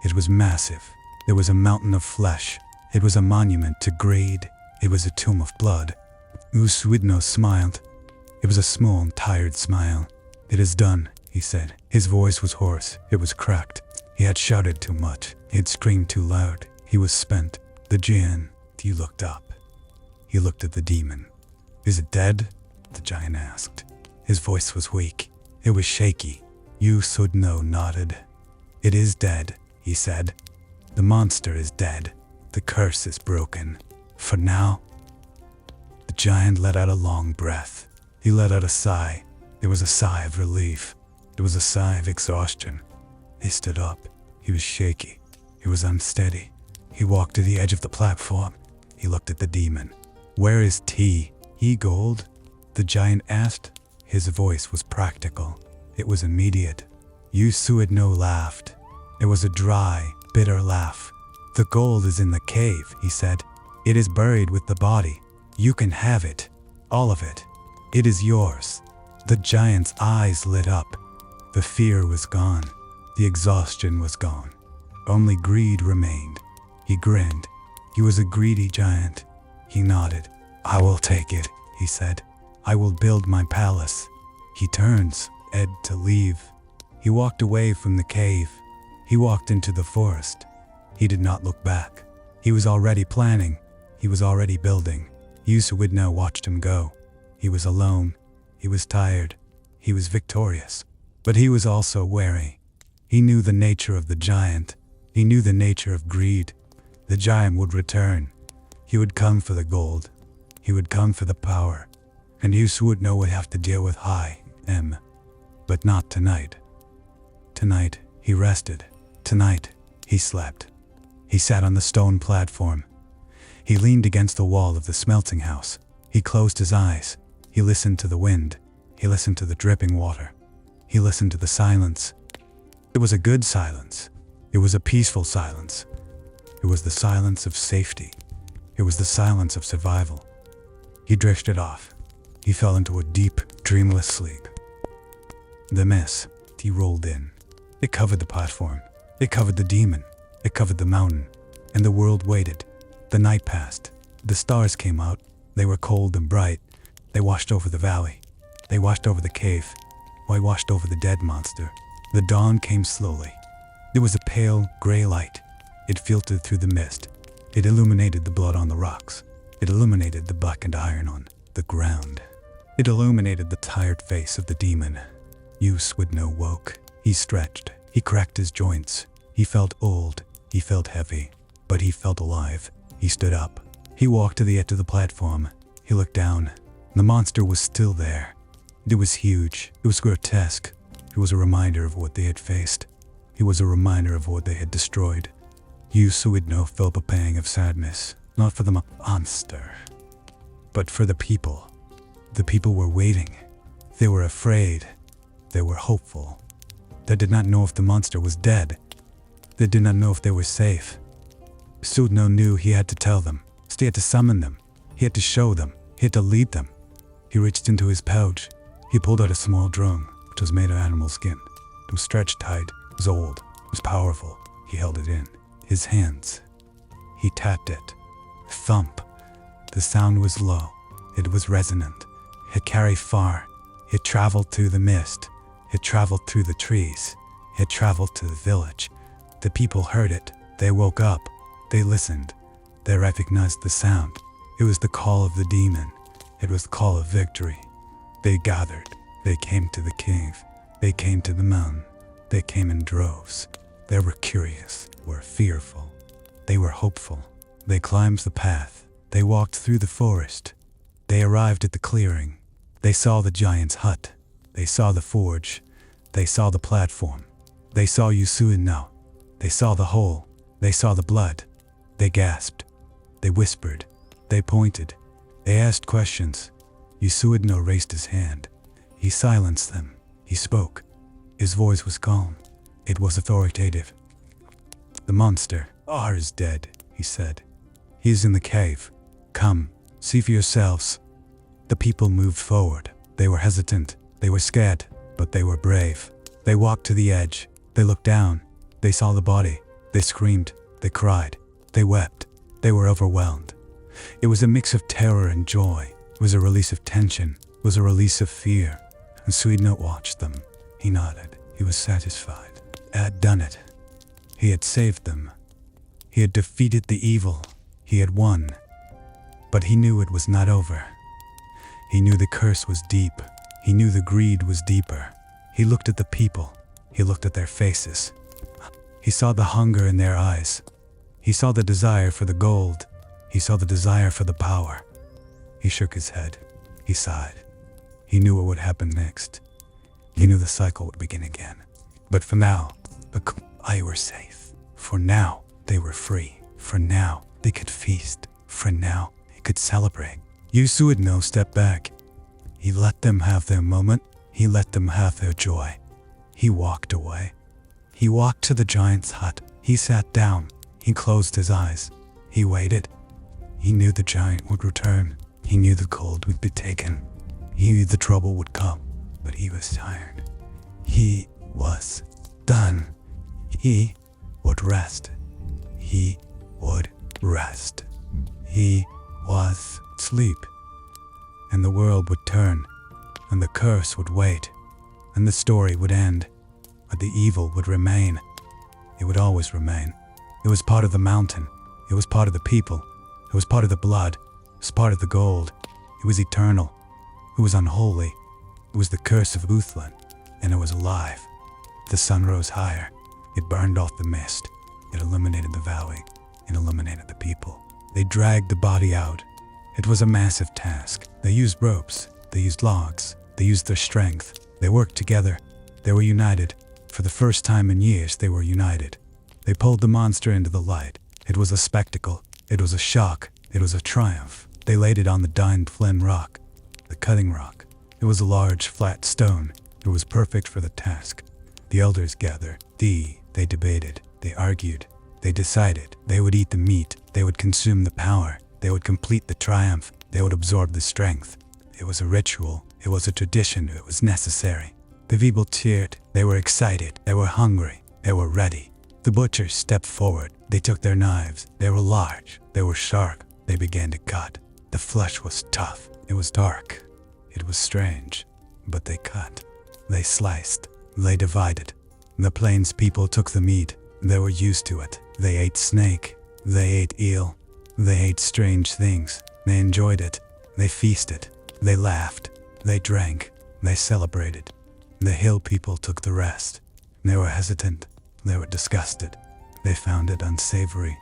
It was massive. It was a mountain of flesh. It was a monument to greed. It was a tomb of blood. U Thlen smiled. It was a small, tired smile. "It is done," he said. His voice was hoarse. It was cracked. He had shouted too much. He had screamed too loud. He was spent. The giant. He looked up. He looked at the demon. "Is it dead?" the giant asked. His voice was weak. It was shaky. U Thlen nodded. "It is dead," he said. "The monster is dead. The curse is broken. For now." The giant let out a long breath. He let out a sigh. It was a sigh of relief. It was a sigh of exhaustion. He stood up. He was shaky. He was unsteady. He walked to the edge of the platform. He looked at the demon. "Where is T?" "He gold?" the giant asked. His voice was practical. It was immediate. U Thlen laughed. It was a dry, bitter laugh. "The gold is in the cave," he said. "It is buried with the body. You can have it. All of it. It is yours." The giant's eyes lit up. The fear was gone. The exhaustion was gone. Only greed remained. He grinned. He was a greedy giant. He nodded. "I will take it," he said. "I will build my palace." He turns, Ed, to leave. He walked away from the cave. He walked into the forest. He did not look back. He was already planning. He was already building. U Thlen watched him go. He was alone. He was tired. He was victorious. But he was also wary. He knew the nature of the giant. He knew the nature of greed. The giant would return. He would come for the gold. He would come for the power. And U Thlen would have to deal with him. But not tonight. Tonight, he rested. Tonight, he slept. He sat on the stone platform. He leaned against the wall of the smelting house. He closed his eyes. He listened to the wind. He listened to the dripping water. He listened to the silence. It was a good silence. It was a peaceful silence. It was the silence of safety. It was the silence of survival. He drifted off. He fell into a deep, dreamless sleep. The mist, he rolled in. It covered the platform. It covered the demon. It covered the mountain. And the world waited. The night passed. The stars came out. They were cold and bright. They washed over the valley. They washed over the cave. They washed over the dead monster. The dawn came slowly. There was a pale, gray light. It filtered through the mist. It illuminated the blood on the rocks. It illuminated the blackened iron on the ground. It illuminated the tired face of the demon. U Thlen woke. He stretched. He cracked his joints. He felt old. He felt heavy. But he felt alive. He stood up. He walked to the edge of the platform. He looked down. The monster was still there. It was huge. It was grotesque. It was a reminder of what they had faced. It was a reminder of what they had destroyed. U Thlen felt a pang of sadness, not for the monster, but for the people. The people were waiting. They were afraid. They were hopeful. They did not know if the monster was dead. They did not know if they were safe. Thlen knew he had to tell them. He had to summon them. He had to show them. He had to lead them. He reached into his pouch. He pulled out a small drum, which was made of animal skin. It was stretched tight. It was old. It was powerful. He held it in his hands. He tapped it. Thump. The sound was low. It was resonant. It carried far. It traveled through the mist. It traveled through the trees. It traveled to the village. The people heard it. They woke up. They listened. They recognized the sound. It was the call of the demon. It was the call of victory. They gathered. They came to the cave. They came to the mountain. They came in droves. They were curious, were fearful. They were hopeful. They climbed the path. They walked through the forest. They arrived at the clearing. They saw the giant's hut. They saw the forge. They saw the platform. They saw U Thlen. They saw the hole. They saw the blood. They gasped. They whispered. They pointed. They asked questions. U Thlen raised his hand. He silenced them. He spoke. His voice was calm. It was authoritative. "The monster is dead," he said. "He is in the cave. Come, see for yourselves." The people moved forward. They were hesitant. They were scared, but they were brave. They walked to the edge. They looked down. They saw the body. They screamed. They cried. They wept. They were overwhelmed. It was a mix of terror and joy. It was a release of tension. It was a release of fear. And Thlen watched them. He nodded. He was satisfied. He had done it. He had saved them. He had defeated the evil. He had won. But he knew it was not over. He knew the curse was deep. He knew the greed was deeper. He looked at the people. He looked at their faces. He saw the hunger in their eyes. He saw the desire for the gold. He saw the desire for the power. He shook his head. He sighed. He knew what would happen next. He knew the cycle would begin again. But for now, they were safe. For now, they were free. For now, they could feast. For now, they could celebrate. Yusu had no step back. He let them have their moment. He let them have their joy. He walked away. He walked to the giant's hut. He sat down. He closed his eyes. He waited. He knew the giant would return. He knew the cold would be taken. He knew the trouble would come. But he was tired. He was done. He would rest. He would rest. He was asleep. And the world would turn. And the curse would wait. And the story would end. But the evil would remain. It would always remain. It was part of the mountain. It was part of the people. It was part of the blood. It was part of the gold. It was eternal. It was unholy. It was the curse of U Thlen, and it was alive. The sun rose higher. It burned off the mist. It illuminated the valley. It illuminated the people. They dragged the body out. It was a massive task. They used ropes. They used logs. They used their strength. They worked together. They were united. For the first time in years, they were united. They pulled the monster into the light. It was a spectacle. It was a shock. It was a triumph. They laid it on the U Thlen rock, the cutting rock. It was a large, flat stone. It was perfect for the task. The elders gathered. They debated. They argued. They decided. They would eat the meat. They would consume the power. They would complete the triumph. They would absorb the strength. It was a ritual. It was a tradition. It was necessary. The people cheered. They were excited. They were hungry. They were ready. The butchers stepped forward. They took their knives. They were large. They were sharp. They began to cut. The flesh was tough. It was dark. It was strange. But they cut. They sliced. They divided. The plains people took the meat. They were used to it. They ate snake. They ate eel. They ate strange things. They enjoyed it. They feasted. They laughed. They drank. They celebrated. The hill people took the rest. They were hesitant. They were disgusted. They found it unsavory.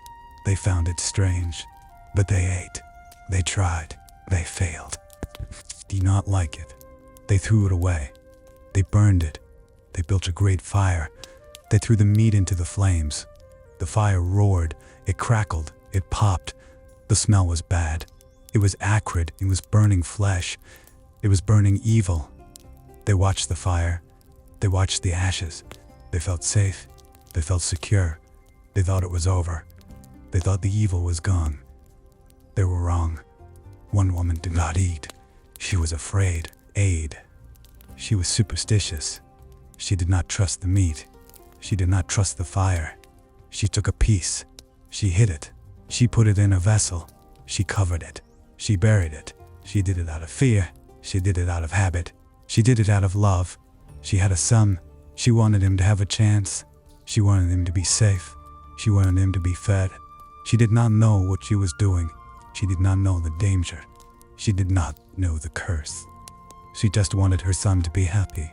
They found it strange. But they ate. They tried. They failed. Did not like it. They threw it away. They burned it. They built a great fire. They threw the meat into the flames. The fire roared. It crackled. It popped. The smell was bad. It was acrid. It was burning flesh. It was burning evil. They watched the fire. They watched the ashes. They felt safe. They felt secure. They thought it was over. They thought the evil was gone. They were wrong. One woman did not eat. She was afraid. She was superstitious. She did not trust the meat. She did not trust the fire. She took a piece. She hid it. She put it in a vessel. She covered it. She buried it. She did it out of fear. She did it out of habit. She did it out of love. She had a son. She wanted him to have a chance. She wanted him to be safe. She wanted him to be fed. She did not know what she was doing. She did not know the danger. She did not know the curse. She just wanted her son to be happy.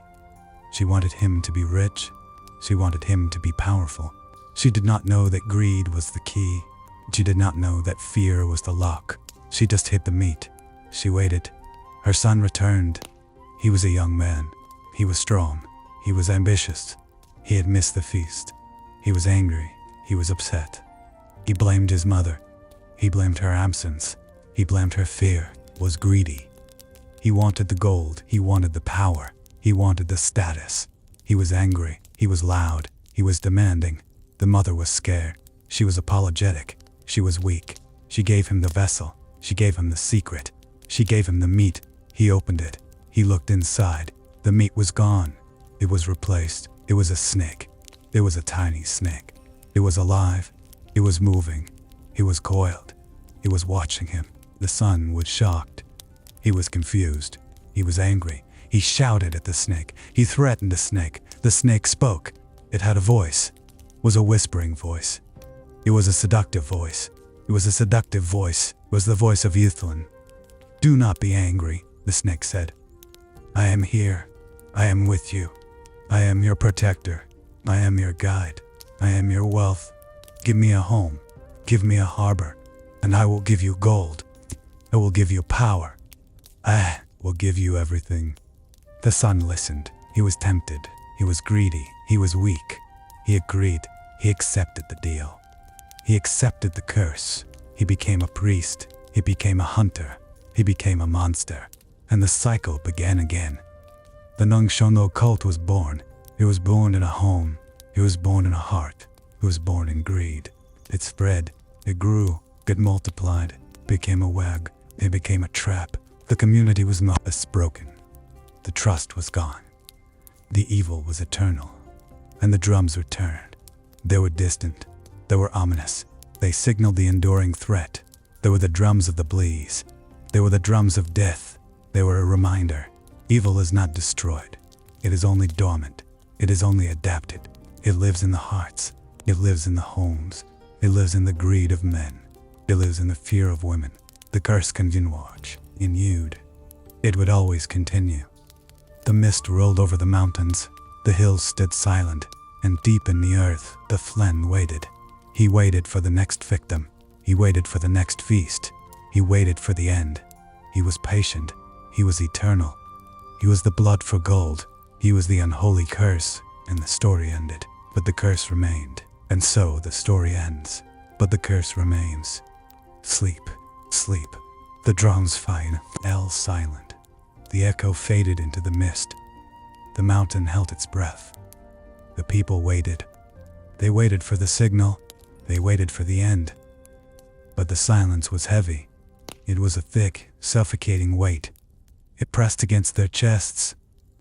She wanted him to be rich. She wanted him to be powerful. She did not know that greed was the key. She did not know that fear was the lock. She just hid the meat. She waited. Her son returned. He was a young man. He was strong. He was ambitious. He had missed the feast. He was angry. He was upset. He blamed his mother. He blamed her absence. He blamed her fear. Was greedy. He wanted the gold. He wanted the power. He wanted the status. He was angry. He was loud. He was demanding. The mother was scared. She was apologetic. She was weak. She gave him the vessel. She gave him the secret. She gave him the meat. He opened it. He looked inside. The meat was gone. It was replaced. It was a snake. It was a tiny snake. It was alive. It was moving. It was coiled. It was watching him. The son was shocked. He was confused. He was angry. He shouted at the snake. He threatened the snake. The snake spoke. It had a voice. It was a whispering voice. It was a seductive voice. It was a seductive voice. It was the voice of U Thlen. "Do not be angry," the snake said. "I am here. I am with you. I am your protector. I am your guide. I am your wealth. Give me a home. Give me a harbor, and I will give you gold. I will give you power. I will give you everything." The son listened. He was tempted. He was greedy. He was weak. He agreed. He accepted the deal. He accepted the curse. He became a priest. He became a hunter. He became a monster, and the cycle began again. The Nungshono cult was born. It was born in a home. It was born in a heart. It was born in greed. It spread. It grew. It multiplied. Became a wag. It became a trap. The community was not as broken. The trust was gone. The evil was eternal. And the drums returned. They were distant. They were ominous. They signaled the enduring threat. They were the drums of the bleeze. They were the drums of death. They were a reminder. Evil is not destroyed. It is only dormant. It is only adapted. It lives in the hearts. It lives in the homes. It lives in the greed of men. It lives in the fear of women. The curse continued. It would always continue. The mist rolled over the mountains. The hills stood silent, and deep in the earth, the Thlen waited. He waited for the next victim. He waited for the next feast. He waited for the end. He was patient. He was eternal. He was the blood for gold. He was the unholy curse, and the story ended. But the curse remained. And so the story ends. But the curse remains. Sleep, sleep. The drums fell silent. The echo faded into the mist. The mountain held its breath. The people waited. They waited for the signal. They waited for the end. But the silence was heavy. It was a thick, suffocating weight. It pressed against their chests.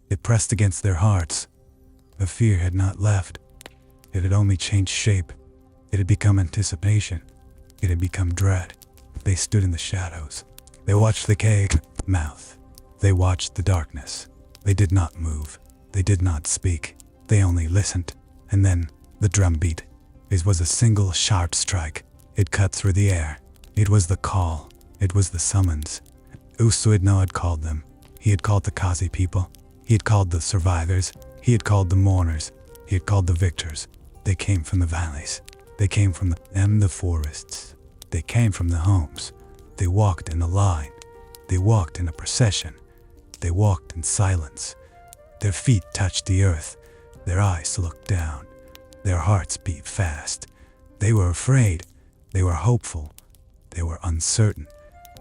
It pressed against their hearts. The fear had not left. It had only changed shape. It had become anticipation. It had become dread. They stood in the shadows. They watched the cave mouth. They watched the darkness. They did not move. They did not speak. They only listened. And then the drum beat. It was a single sharp strike. It cut through the air. It was the call. It was the summons. U Thlen had called them. He had called the Khasi people. He had called the survivors. He had called the mourners. He had called the victors. They came from the valleys. They came from the forests. They came from the homes. They walked in a line. They walked in a procession. They walked in silence. Their feet touched the earth. Their eyes looked down. Their hearts beat fast. They were afraid. They were hopeful. They were uncertain.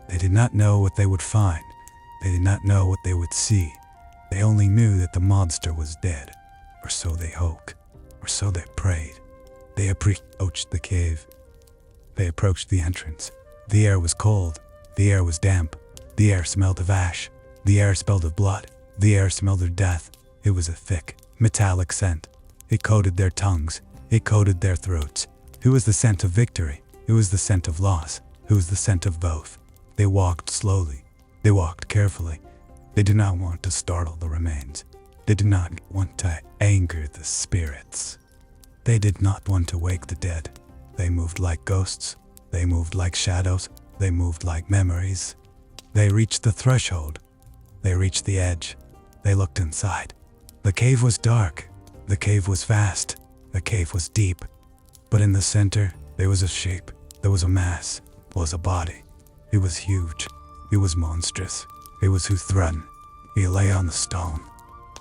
They did not know what they would find. They did not know what they would see. They only knew that the monster was dead. Or so they hoped. Or so they prayed. They approached the cave. They approached the entrance. The air was cold. The air was damp. The air smelled of ash. The air smelled of blood. The air smelled of death. It was a thick, metallic scent. It coated their tongues. It coated their throats. It was the scent of victory. It was the scent of loss. It was the scent of both. They walked slowly. They walked carefully. They did not want to startle the remains. They did not want to anger the spirits. They did not want to wake the dead. They moved like ghosts. They moved like shadows. They moved like memories. They reached the threshold. They reached the edge. They looked inside. The cave was dark. The cave was vast. The cave was deep. But in the center, there was a shape. There was a mass. There was a body. It was huge. It was monstrous. It was U Thlen. He lay on the stone.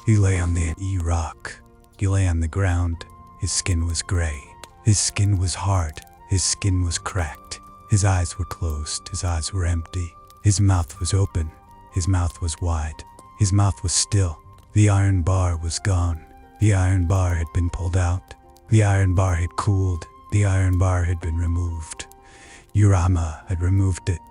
He lay on the rock. He lay on the ground. His skin was gray. His skin was hard. His skin was cracked. His eyes were closed. His eyes were empty. His mouth was open. His mouth was wide. His mouth was still. The iron bar was gone. The iron bar had been pulled out. The iron bar had cooled. The iron bar had been removed. Urama had removed it.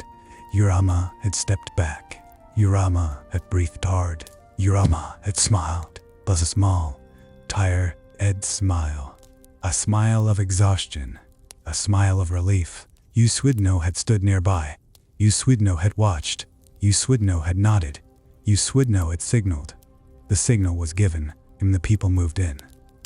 Urama had stepped back. Urama had breathed hard. Urama had smiled. Plus a small, tired smile. A smile of exhaustion. A smile of relief. U Thlen had stood nearby. U Thlen had watched. U Thlen had nodded. U Thlen had signaled. The signal was given, and the people moved in.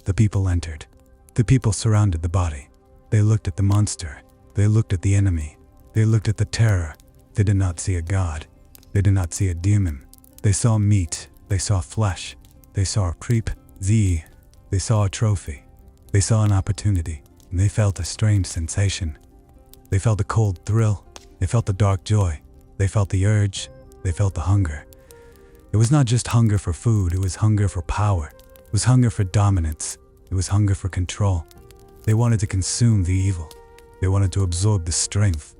The people entered. The people surrounded the body. They looked at the monster. They looked at the enemy. They looked at the terror. They did not see a god. They did not see a demon. They saw meat. They saw flesh. They saw a creep. They saw a trophy. They saw an opportunity. And they felt a strange sensation. They felt a cold thrill. They felt the dark joy. They felt the urge. They felt the hunger. It was not just hunger for food. It was hunger for power. It was hunger for dominance. It was hunger for control. They wanted to consume the evil. They wanted to absorb the strength.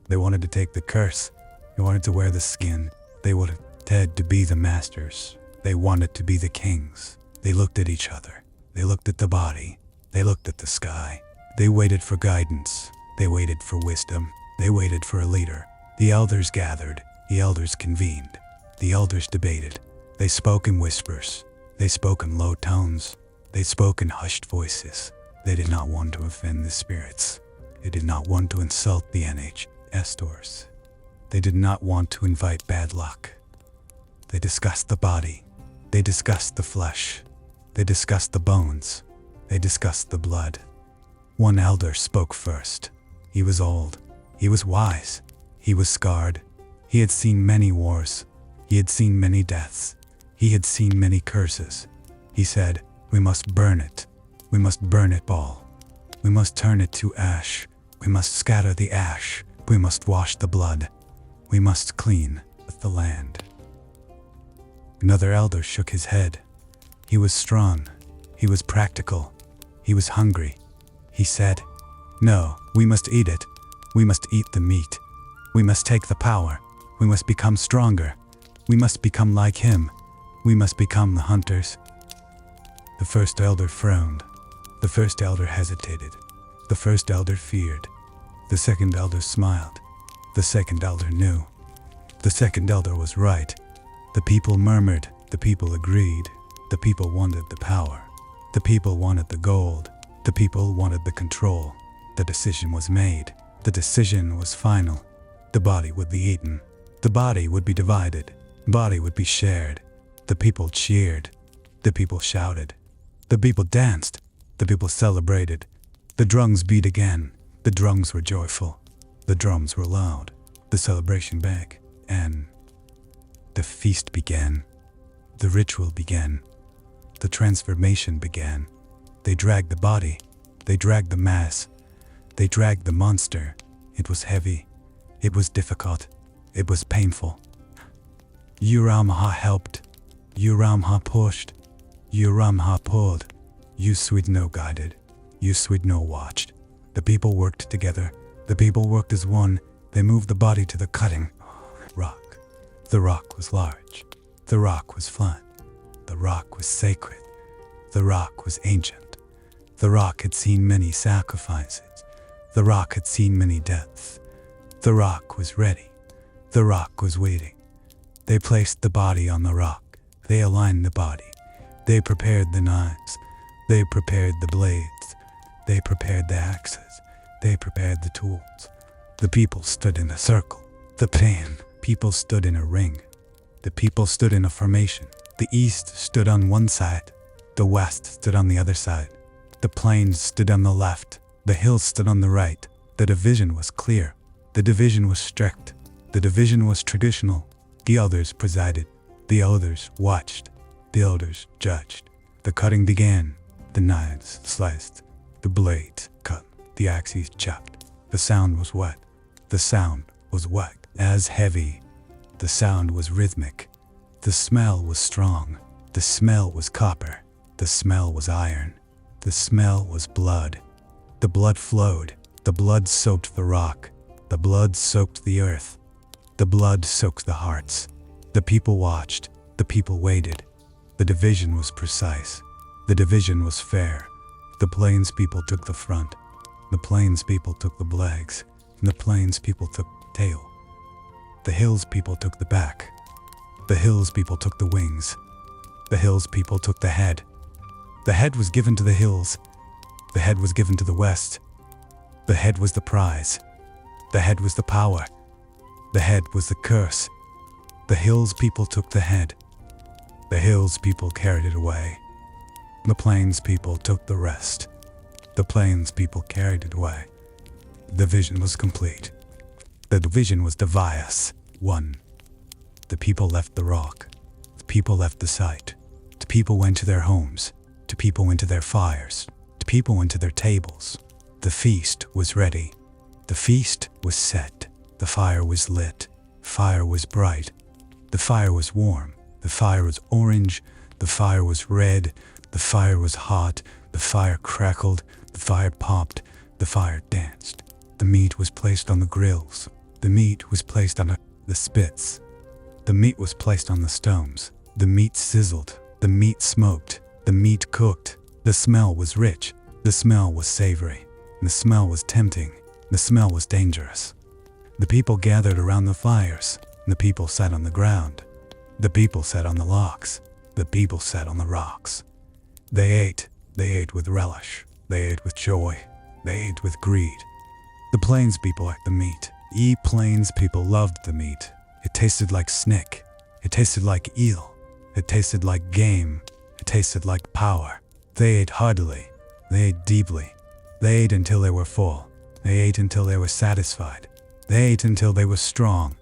They wanted to take the curse. They wanted to wear the skin. They wanted to be the masters. They wanted to be the kings. They looked at each other. They looked at the body. They looked at the sky. They waited for guidance. They waited for wisdom. They waited for a leader. The elders gathered. The elders convened. The elders debated. They spoke in whispers. They spoke in low tones. They spoke in hushed voices. They did not want to offend the spirits. They did not want to insult the ancestors. They did not want to invite bad luck. They discussed the body. They discussed the flesh. They discussed the bones. They discussed the blood. One elder spoke first. He was old. He was wise. He was scarred. He had seen many wars. He had seen many deaths. He had seen many curses. He said, "We must burn it. We must burn it all. We must turn it to ash. We must scatter the ash. We must wash the blood. We must clean the land." Another elder shook his head. He was strong. He was practical. He was hungry. He said, "No, we must eat it. We must eat the meat. We must take the power. We must become stronger. We must become like him. We must become the hunters." The first elder frowned. The first elder hesitated. The first elder feared. The second elder smiled. The second elder knew. The second elder was right. The people murmured. The people agreed. The people wanted the power. The people wanted the gold. The people wanted the control. The decision was made. The decision was final. The body would be eaten. The body would be divided. The body would be shared. The people cheered. The people shouted. The people danced. The people celebrated. The drums beat again. The drums were joyful. The drums were loud. The celebration began. And the feast began. The ritual began. The transformation began. They dragged the body. They dragged the mass. They dragged the monster. It was heavy. It was difficult. It was painful. Uramha helped. Uramha pushed. Uramha pulled. Uswidno guided. Uswidno watched. The people worked together. The people worked as one. They moved the body to the cutting rock. The rock was large. The rock was flat. The rock was sacred. The rock was ancient. The rock had seen many sacrifices. The rock had seen many deaths. The rock was ready. The rock was waiting. They placed the body on the rock. They aligned the body. They prepared the knives. They prepared the blades. They prepared the axes. They prepared the tools. The people stood in a circle. The people stood in a ring. The people stood in a formation. The east stood on one side. The west stood on the other side. The plains stood on the left. The hills stood on the right. The division was clear. The division was strict. The division was traditional. The elders presided. The elders watched. The elders judged. The cutting began. The knives sliced. The blades cut. The axes chopped. The sound was wet. The sound was wet as heavy. The sound was rhythmic. The smell was strong. The smell was copper. The smell was iron. The smell was blood. The blood flowed. The blood soaked the rock. The blood soaked the earth. The blood soaked the hearts. The people watched. The people waited. The division was precise. The division was fair. The plains people took the front. The plains people took the legs. The plains people took the tail. The hills people took the back. The hills people took the wings. The hills people took the head. The head was given to the hills. The head was given to the west. The head was the prize. The head was the power. The head was the curse. The hills people took the head. The hills people carried it away. The plains people took the rest. The plains people carried it away. The vision was complete. The division was devious. 1. The people left the rock. The people left the site. The people went to their homes. The people went to their fires. The people went to their tables. The feast was ready. The feast was set. The fire was lit. Fire was bright. The fire was warm. The fire was orange. The fire was red. The fire was hot. The fire crackled. The fire popped. The fire danced. The meat was placed on the grills. The meat was placed on a the spits. The meat was placed on the stones. The meat sizzled. The meat smoked. The meat cooked. The smell was rich. The smell was savory. The smell was tempting. The smell was dangerous. The people gathered around the fires. The people sat on the ground. The people sat on the logs. The people sat on the rocks. They ate. They ate with relish. They ate with joy. They ate with greed. The plains people ate the meat. Plains people loved the meat. It tasted like snake. It tasted like eel. It tasted like game. It tasted like power. They ate heartily. They ate deeply. They ate until they were full. They ate until they were satisfied. They ate until they were strong.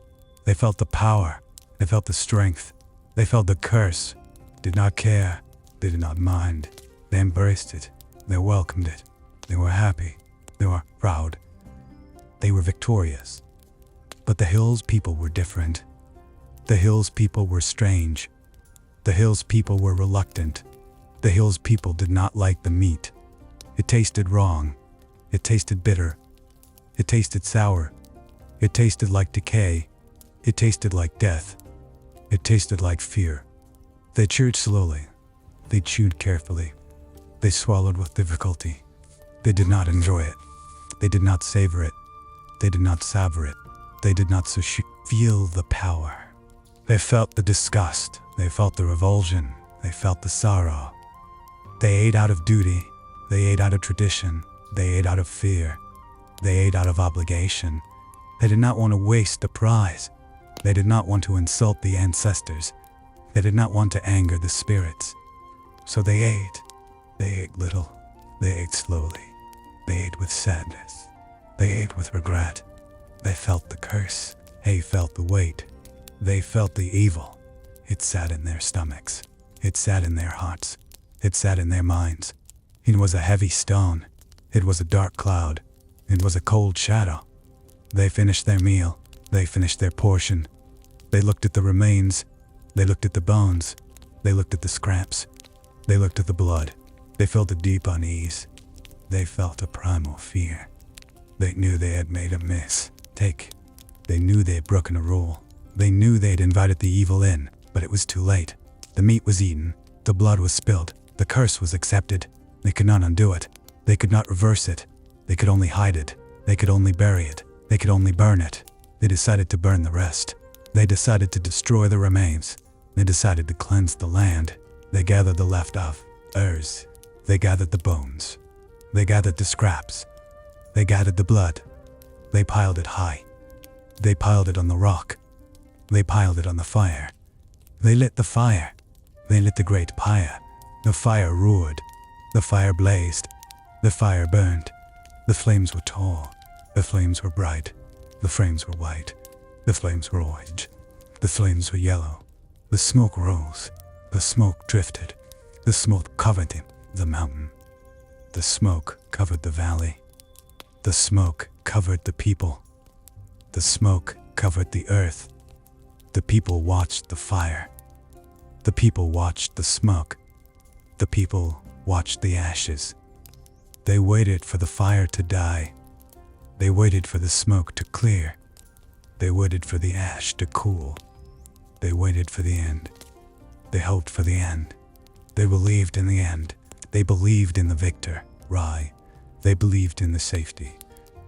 They felt the power. They felt the strength. They felt the curse. Did not care. They did not mind. They embraced it. They welcomed it. They were happy. They were proud. They were victorious. But the hills people were different. The hills people were strange. The hills people were reluctant. The hills people did not like the meat. It tasted wrong. It tasted bitter. It tasted sour. It tasted like decay. It tasted like death. It tasted like fear. They chewed slowly. They chewed carefully. They swallowed with difficulty. They did not enjoy it. They did not savor it. They did not savor it. They did not feel the power. They felt the disgust. They felt the revulsion. They felt the sorrow. They ate out of duty. They ate out of tradition. They ate out of fear. They ate out of obligation. They did not want to waste a prize. They did not want to insult the ancestors. They did not want to anger the spirits. So they ate. They ate little. They ate slowly. They ate with sadness. They ate with regret. They felt the curse. They felt the weight. They felt the evil. It sat in their stomachs. It sat in their hearts. It sat in their minds. It was a heavy stone. It was a dark cloud. It was a cold shadow. They finished their meal. They finished their portion. They looked at the remains. They looked at the bones. They looked at the scraps. They looked at the blood. They felt a deep unease. They felt a primal fear. They knew they had made a mistake. They knew they had broken a rule. They knew they had invited the evil in, but it was too late. The meat was eaten. The blood was spilled. The curse was accepted. They could not undo it. They could not reverse it. They could only hide it. They could only bury it. They could only burn it. They decided to burn the rest. They decided to destroy the remains. They decided to cleanse the land. They gathered the leftovers. They gathered the bones. They gathered the scraps. They gathered the blood. They piled it high. They piled it on the rock. They piled it on the fire. They lit the fire. They lit the great pyre. The fire roared. The fire blazed. The fire burned. The flames were tall. The flames were bright. The flames were white. The flames were orange. The flames were yellow. The smoke rose. The smoke drifted. The smoke covered the mountain. The smoke covered the valley. The smoke covered the people. The smoke covered the earth. The people watched the fire. The people watched the smoke. The people watched the ashes. They waited for the fire to die. They waited for the smoke to clear. They waited for the ash to cool. They waited for the end. They hoped for the end. They believed in the end. They believed in the victor. They believed in the safety.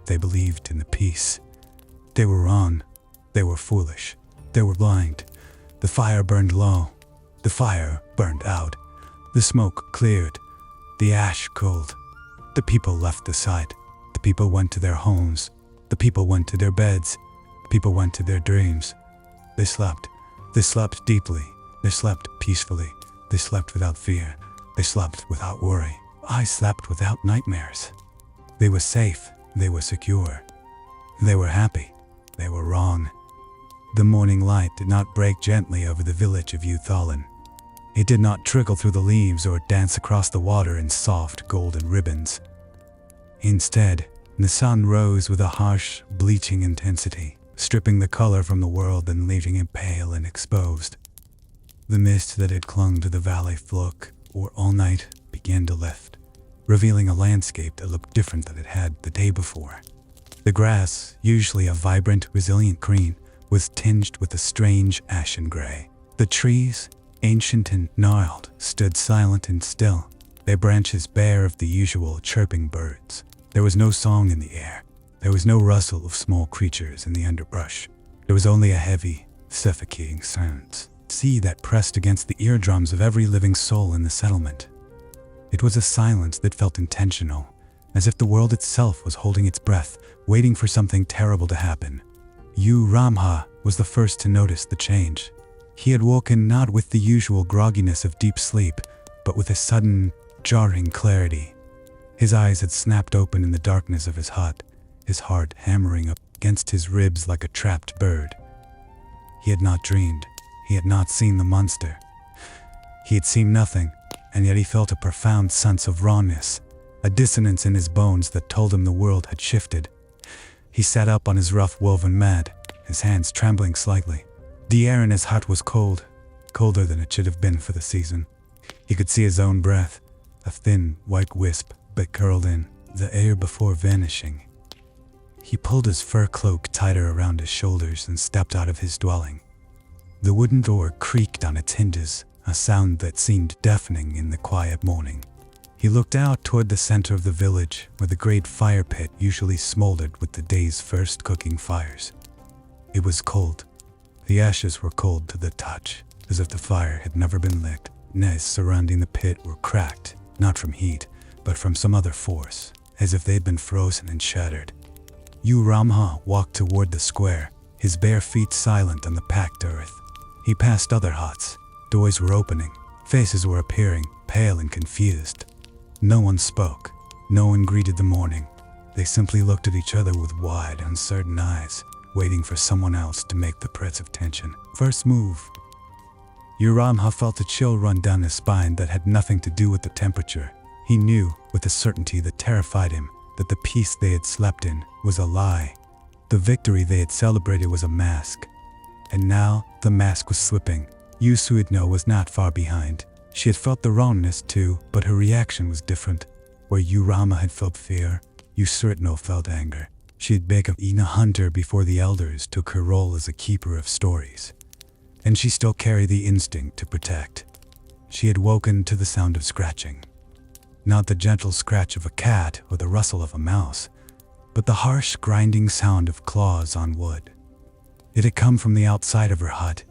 They believed in the peace. They were wrong. They were foolish. They were blind. The fire burned low. The fire burned out. The smoke cleared. The ash cooled. The people left the site. The people went to their homes. The people went to their beds. The people went to their dreams. They slept. They slept deeply. They slept peacefully. They slept without fear. They slept without worry. I slept without nightmares. They were safe. They were secure. They were happy. They were wrong. The morning light did not break gently over the village of U Thlen. It did not trickle through the leaves or dance across the water in soft golden ribbons. Instead, the sun rose with a harsh, bleaching intensity, stripping the color from the world and leaving it pale and exposed. The mist that had clung to the valley floor all night began to lift, revealing a landscape that looked different than it had the day before. The grass, usually a vibrant, resilient green, was tinged with a strange ashen gray. The trees, ancient and gnarled, stood silent and still, their branches bare of the usual chirping birds. There was no song in the air. There was no rustle of small creatures in the underbrush. There was only a heavy, suffocating silence, sea that pressed against the eardrums of every living soul in the settlement. It was a silence that felt intentional, as if the world itself was holding its breath, waiting for something terrible to happen. U Ramha was the first to notice the change. He had woken not with the usual grogginess of deep sleep, but with a sudden, jarring clarity. His eyes had snapped open in the darkness of his hut, his heart hammering up against his ribs like a trapped bird. He had not dreamed. He had not seen the monster. He had seen nothing, and yet he felt a profound sense of rawness, a dissonance in his bones that told him the world had shifted. He sat up on his rough woven mat, his hands trembling slightly. The air in his hut was cold, colder than it should have been for the season. He could see his own breath, a thin, white wisp that curled in the air before vanishing. He pulled his fur cloak tighter around his shoulders and stepped out of his dwelling. The wooden door creaked on its hinges, a sound that seemed deafening in the quiet morning. He looked out toward the center of the village, where the great fire pit usually smoldered with the day's first cooking fires. It was cold. The ashes were cold to the touch, as if the fire had never been lit. Nests surrounding the pit were cracked, not from heat, but from some other force, as if they'd been frozen and shattered. U Ramha walked toward the square, his bare feet silent on the packed earth. He passed other huts. Doors were opening. Faces were appearing, pale and confused. No one spoke. No one greeted the morning. They simply looked at each other with wide, uncertain eyes, waiting for someone else to make the press of tension. First move. U Ramha felt a chill run down his spine that had nothing to do with the temperature. He knew, with a certainty that terrified him, that the peace they had slept in was a lie. The victory they had celebrated was a mask. And now, the mask was slipping. U Thlen was not far behind. She had felt the rawness too, but her reaction was different. Where U Ramha had felt fear, U Thlen felt anger. She had been a hunter before the elders took her role as a keeper of stories. And she still carried the instinct to protect. She had woken to the sound of scratching. Not the gentle scratch of a cat or the rustle of a mouse, but the harsh, grinding sound of claws on wood. It had come from the outside of her hut.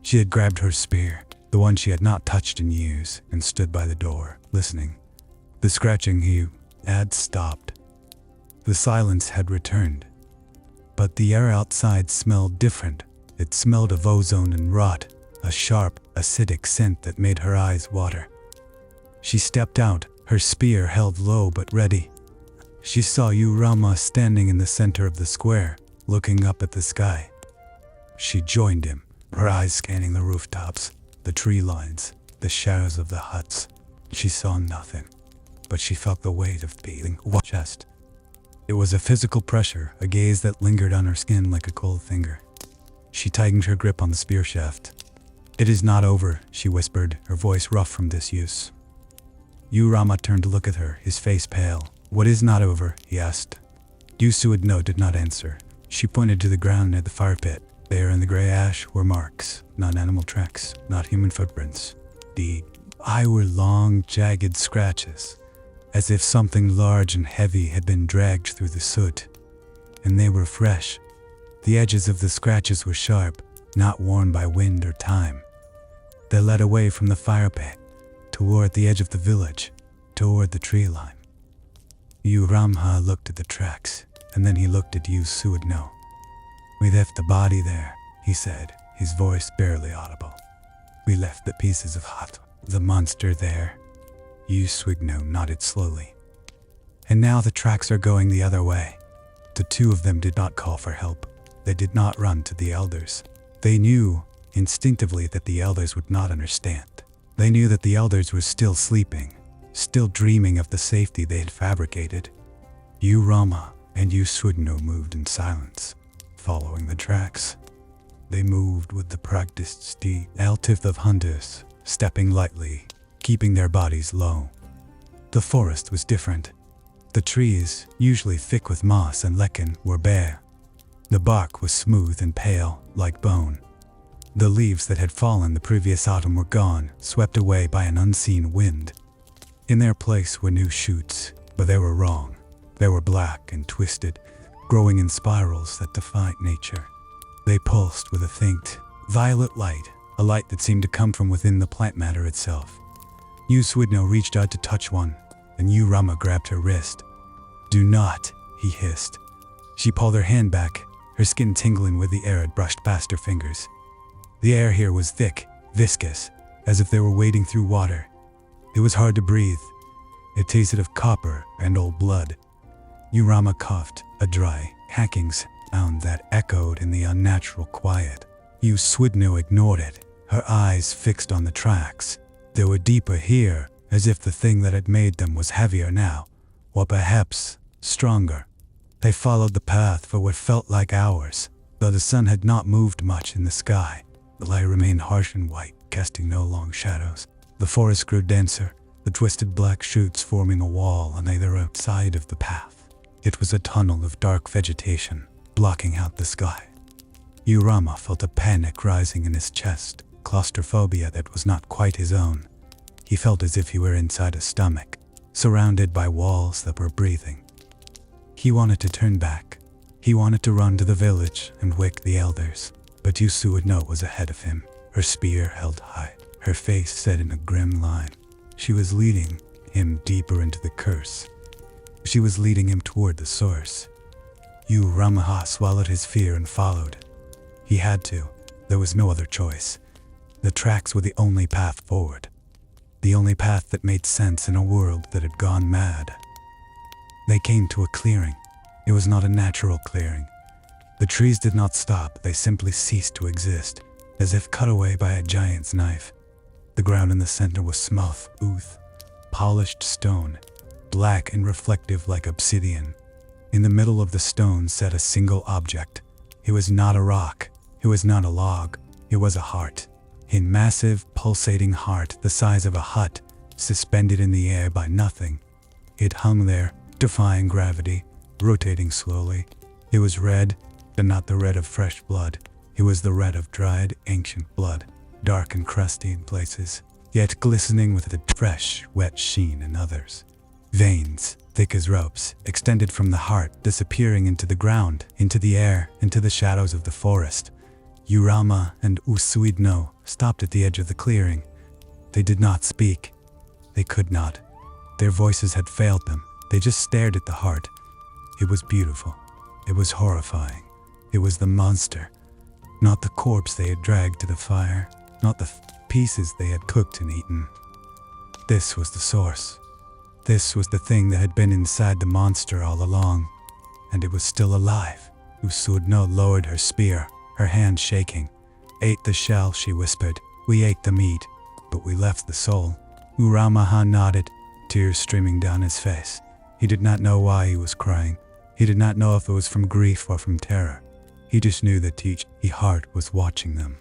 She had grabbed her spear, the one she had not touched in years, and stood by the door, listening. The scratching had stopped. The silence had returned. But the air outside smelled different. It smelled of ozone and rot, a sharp, acidic scent that made her eyes water. She stepped out, her spear held low but ready. She saw U Ramha standing in the center of the square, looking up at the sky. She joined him, her eyes scanning the rooftops, the tree lines, the shadows of the huts. She saw nothing, but she felt the weight of beating her chest. It was a physical pressure, a gaze that lingered on her skin like a cold finger. She tightened her grip on the spear shaft. "It is not over," she whispered, her voice rough from disuse. U Ramha turned to look at her, his face pale. "What is not over?" he asked. U Thlen did not answer. She pointed to the ground near the fire pit. There in the gray ash were marks, not animal tracks, not human footprints. The eye were long, jagged scratches, as if something large and heavy had been dragged through the soot. And they were fresh. The edges of the scratches were sharp, not worn by wind or time. They led away from the fire pit, toward the edge of the village, toward the tree line. U Ramha looked at the tracks, and then he looked at U Thlen. "We left the body there," he said, his voice barely audible. "We left the pieces of hut, the monster there." U Thlen nodded slowly. "And now the tracks are going the other way." The two of them did not call for help. They did not run to the elders. They knew, instinctively, that the elders would not understand. They knew that the elders were still sleeping, still dreaming of the safety they had fabricated. U Ramha and U Thlen moved in silence, following the tracks. They moved with the practiced stealth of hunters, stepping lightly, keeping their bodies low. The forest was different. The trees, usually thick with moss and lichen, were bare. The bark was smooth and pale, like bone. The leaves that had fallen the previous autumn were gone, swept away by an unseen wind. In their place were new shoots, but they were wrong. They were black and twisted, growing in spirals that defied nature. They pulsed with a faint, violet light, a light that seemed to come from within the plant matter itself. U Thlen reached out to touch one, and U Rama grabbed her wrist. "Do not," he hissed. She pulled her hand back, her skin tingling where the air had brushed past her fingers. The air here was thick, viscous, as if they were wading through water. It was hard to breathe. It tasted of copper and old blood. U Rama coughed, a dry, hacking sound that echoed in the unnatural quiet. U Thlen ignored it, her eyes fixed on the tracks. They were deeper here, as if the thing that had made them was heavier now, or perhaps stronger. They followed the path for what felt like hours, though the sun had not moved much in the sky. The light remained harsh and white, casting no long shadows. The forest grew denser, the twisted black shoots forming a wall on either side of the path. It was a tunnel of dark vegetation, blocking out the sky. U Rama felt a panic rising in his chest, claustrophobia that was not quite his own. He felt as if he were inside a stomach, surrounded by walls that were breathing. He wanted to turn back. He wanted to run to the village and wake the elders. But U Thlen was ahead of him, her spear held high, her face set in a grim line. She was leading him deeper into the curse. She was leading him toward the source. U Rama swallowed his fear and followed. He had to. There was no other choice. The tracks were the only path forward. The only path that made sense in a world that had gone mad. They came to a clearing. It was not a natural clearing. The trees did not stop, they simply ceased to exist, as if cut away by a giant's knife. The ground in the center was smooth, polished stone, black and reflective like obsidian. In the middle of the stone sat a single object. It was not a rock, it was not a log, it was a heart. A massive, pulsating heart the size of a hut, suspended in the air by nothing. It hung there, defying gravity, rotating slowly. It was red, but not the red of fresh blood. It was the red of dried, ancient blood, dark and crusty in places, yet glistening with a fresh, wet sheen in others. Veins, thick as ropes, extended from the heart, disappearing into the ground, into the air, into the shadows of the forest. U Rama and U Thlen stopped at the edge of the clearing. They did not speak. They could not. Their voices had failed them. They just stared at the heart. It was beautiful. It was horrifying. It was the monster, not the corpse they had dragged to the fire, not the pieces they had cooked and eaten. This was the source. This was the thing that had been inside the monster all along, and it was still alive. U Thlen lowered her spear, her hand shaking. "Ate the shell," she whispered. "We ate the meat, but we left the soul." U Rama nodded, tears streaming down his face. He did not know why he was crying. He did not know if it was from grief or from terror. He just knew that each heart was watching them.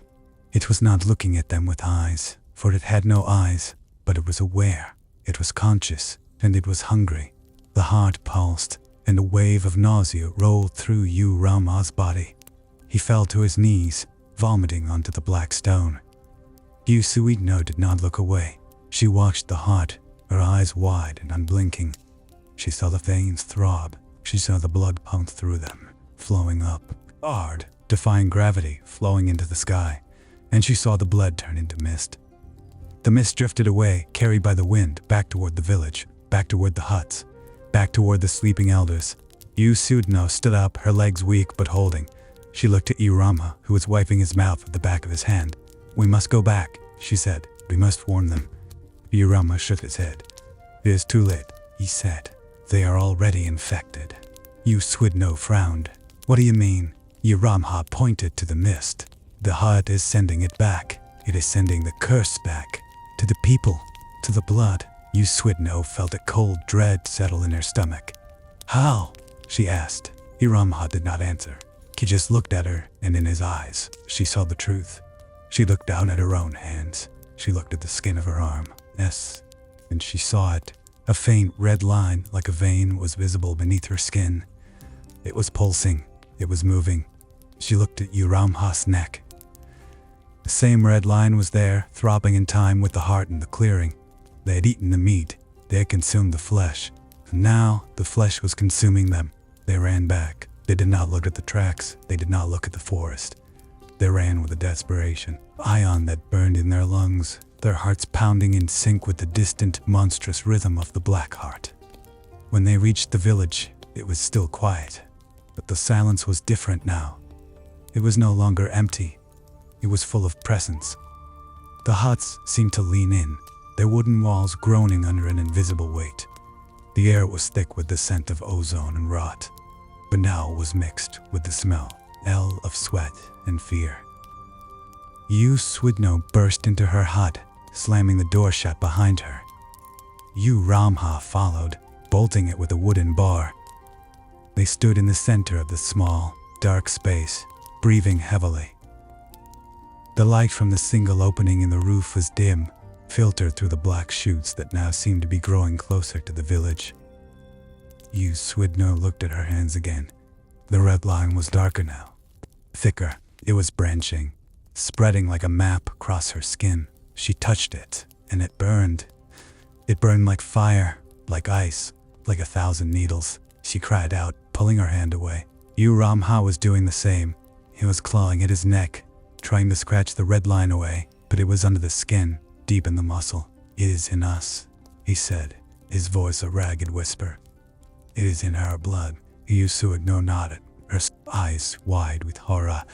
It was not looking at them with eyes, for it had no eyes, but it was aware, it was conscious, and it was hungry. The heart pulsed, and a wave of nausea rolled through U Rama's body. He fell to his knees, vomiting onto the black stone. U Thlen did not look away. She watched the heart, her eyes wide and unblinking. She saw the veins throb. She saw the blood pump through them, flowing up, hard, defying gravity, flowing into the sky, and she saw the blood turn into mist. The mist drifted away, carried by the wind, back toward the village, back toward the huts, back toward the sleeping elders. U Thlen stood up, her legs weak but holding. She looked at U Rama, who was wiping his mouth with the back of his hand. "We must go back," she said. "We must warn them." U Rama shook his head. "It is too late," he said. "They are already infected." U Thlen frowned. "What do you mean?" U Rama pointed to the mist. "The heart is sending it back. It is sending the curse back. To the people. To the blood." U Thlen felt a cold dread settle in her stomach. "How?" she asked. U Rama did not answer. He just looked at her, and in his eyes, she saw the truth. She looked down at her own hands. She looked at the skin of her arm. Yes, and she saw it. A faint red line, like a vein, was visible beneath her skin. It was pulsing. It was moving. She looked at Uramha's neck. The same red line was there, throbbing in time with the heart in the clearing. They had eaten the meat. They had consumed the flesh. And now the flesh was consuming them. They ran back. They did not look at the tracks. They did not look at the forest. They ran with a desperation, ion that burned in their lungs, their hearts pounding in sync with the distant, monstrous rhythm of the black heart. When they reached the village, it was still quiet. But the silence was different now. It was no longer empty. It was full of presence. The huts seemed to lean in, their wooden walls groaning under an invisible weight. The air was thick with the scent of ozone and rot, but now it was mixed with the smell of sweat and fear. U Thlen burst into her hut, slamming the door shut behind her. Uramha followed, bolting it with a wooden bar. They stood in the center of the small, dark space, breathing heavily. The light from the single opening in the roof was dim, filtered through the black shoots that now seemed to be growing closer to the village. U Thlen looked at her hands again. The red line was darker now. Thicker, it was branching, spreading like a map across her skin. She touched it, and it burned. It burned like fire, like ice, like 1,000 needles. She cried out, pulling her hand away. Uramha was doing the same. He was clawing at his neck, trying to scratch the red line away, but it was under the skin, deep in the muscle. "It is in us," he said, his voice a ragged whisper. "It is in our blood." U Thlen nodded, her eyes wide with horror.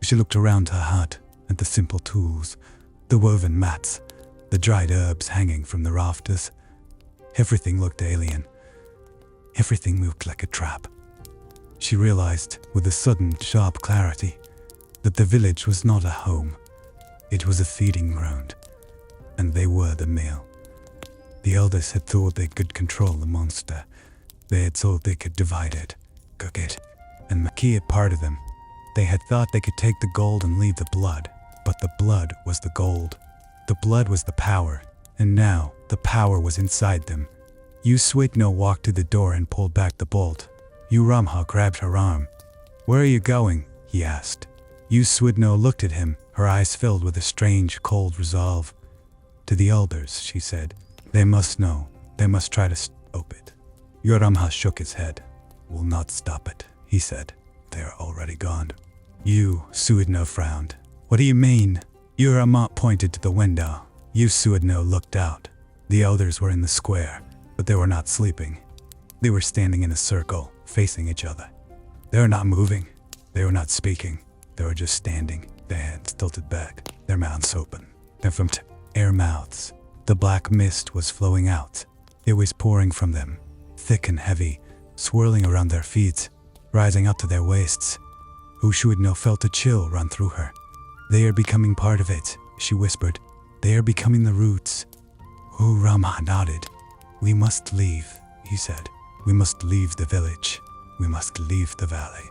She looked around her hut, at the simple tools, the woven mats, the dried herbs hanging from the rafters. Everything looked alien. Everything looked like a trap. She realized, with a sudden, sharp clarity, that the village was not a home. It was a feeding ground, and they were the meal. The elders had thought they could control the monster. They had thought they could divide it, cook it, and make it part of them. They had thought they could take the gold and leave the blood, but the blood was the gold. The blood was the power, and now the power was inside them. U Thlen walked to the door and pulled back the bolt. Uramha grabbed her arm. "Where are you going?" he asked. U Thlen looked at him, her eyes filled with a strange, cold resolve. "To the elders," she said. "They must know. They must try to stop it." Uramha shook his head. "We'll not stop it," he said. "They are already gone." U Thlen frowned. "What do you mean?" Uramha pointed to the window. U Thlen looked out. The elders were in the square, but they were not sleeping. They were standing in a circle, facing each other. They were not moving. They were not speaking. They were just standing, their heads tilted back, their mouths open. And from their mouths, the black mist was flowing out. It was pouring from them, thick and heavy, swirling around their feet, rising up to their waists. U Thlen felt a chill run through her. "They are becoming part of it," she whispered. "They are becoming the roots." Uramha nodded. "We must leave," he said. "We must leave the village. We must leave the valley."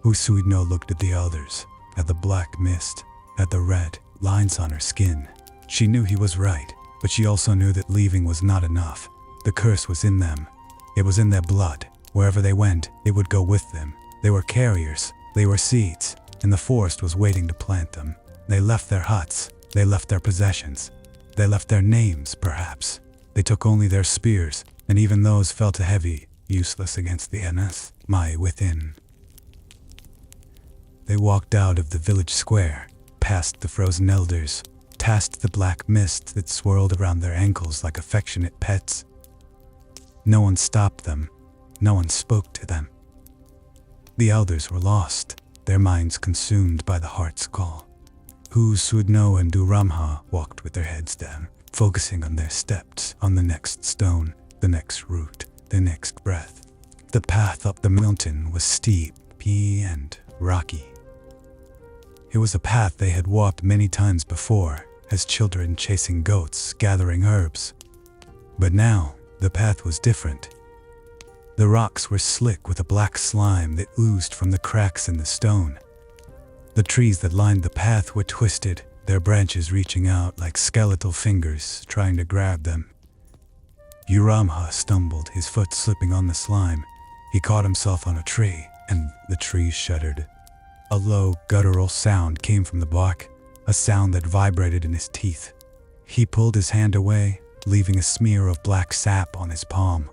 U Thlen looked at the elders, at the black mist, at the red lines on her skin. She knew he was right, but she also knew that leaving was not enough. The curse was in them. It was in their blood. Wherever they went, it would go with them. They were carriers. They were seeds, and the forest was waiting to plant them. They left their huts. They left their possessions. They left their names, perhaps. They took only their spears, and even those felt heavy, useless against the Enes, my within. They walked out of the village square, past the frozen elders, past the black mist that swirled around their ankles like affectionate pets. No one stopped them. No one spoke to them. The elders were lost, their minds consumed by the heart's call. U Thlen and Uramha walked with their heads down, focusing on their steps, on the next stone, the next root, the next breath. The path up the mountain was steep and rocky. It was a path they had walked many times before, as children chasing goats, gathering herbs. But now, the path was different. The rocks were slick with a black slime that oozed from the cracks in the stone. The trees that lined the path were twisted, their branches reaching out like skeletal fingers trying to grab them. Uramha stumbled, his foot slipping on the slime. He caught himself on a tree, and the tree shuddered. A low, guttural sound came from the bark, a sound that vibrated in his teeth. He pulled his hand away, leaving a smear of black sap on his palm.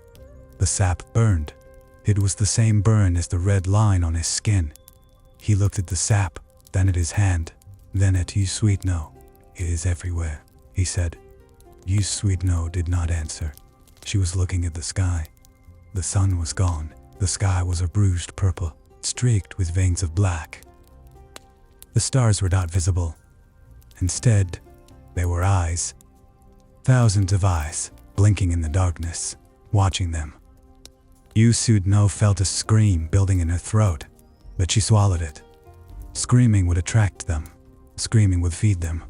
The sap burned. It was the same burn as the red line on his skin. He looked at the sap, then at his hand, then at U Thlen. "It is everywhere," he said. U Thlen did not answer. She was looking at the sky. The sun was gone. The sky was a bruised purple, streaked with veins of black. The stars were not visible. Instead, there were eyes. Thousands of eyes, blinking in the darkness, watching them. U Thlen felt a scream building in her throat, but she swallowed it. Screaming would attract them. Screaming would feed them.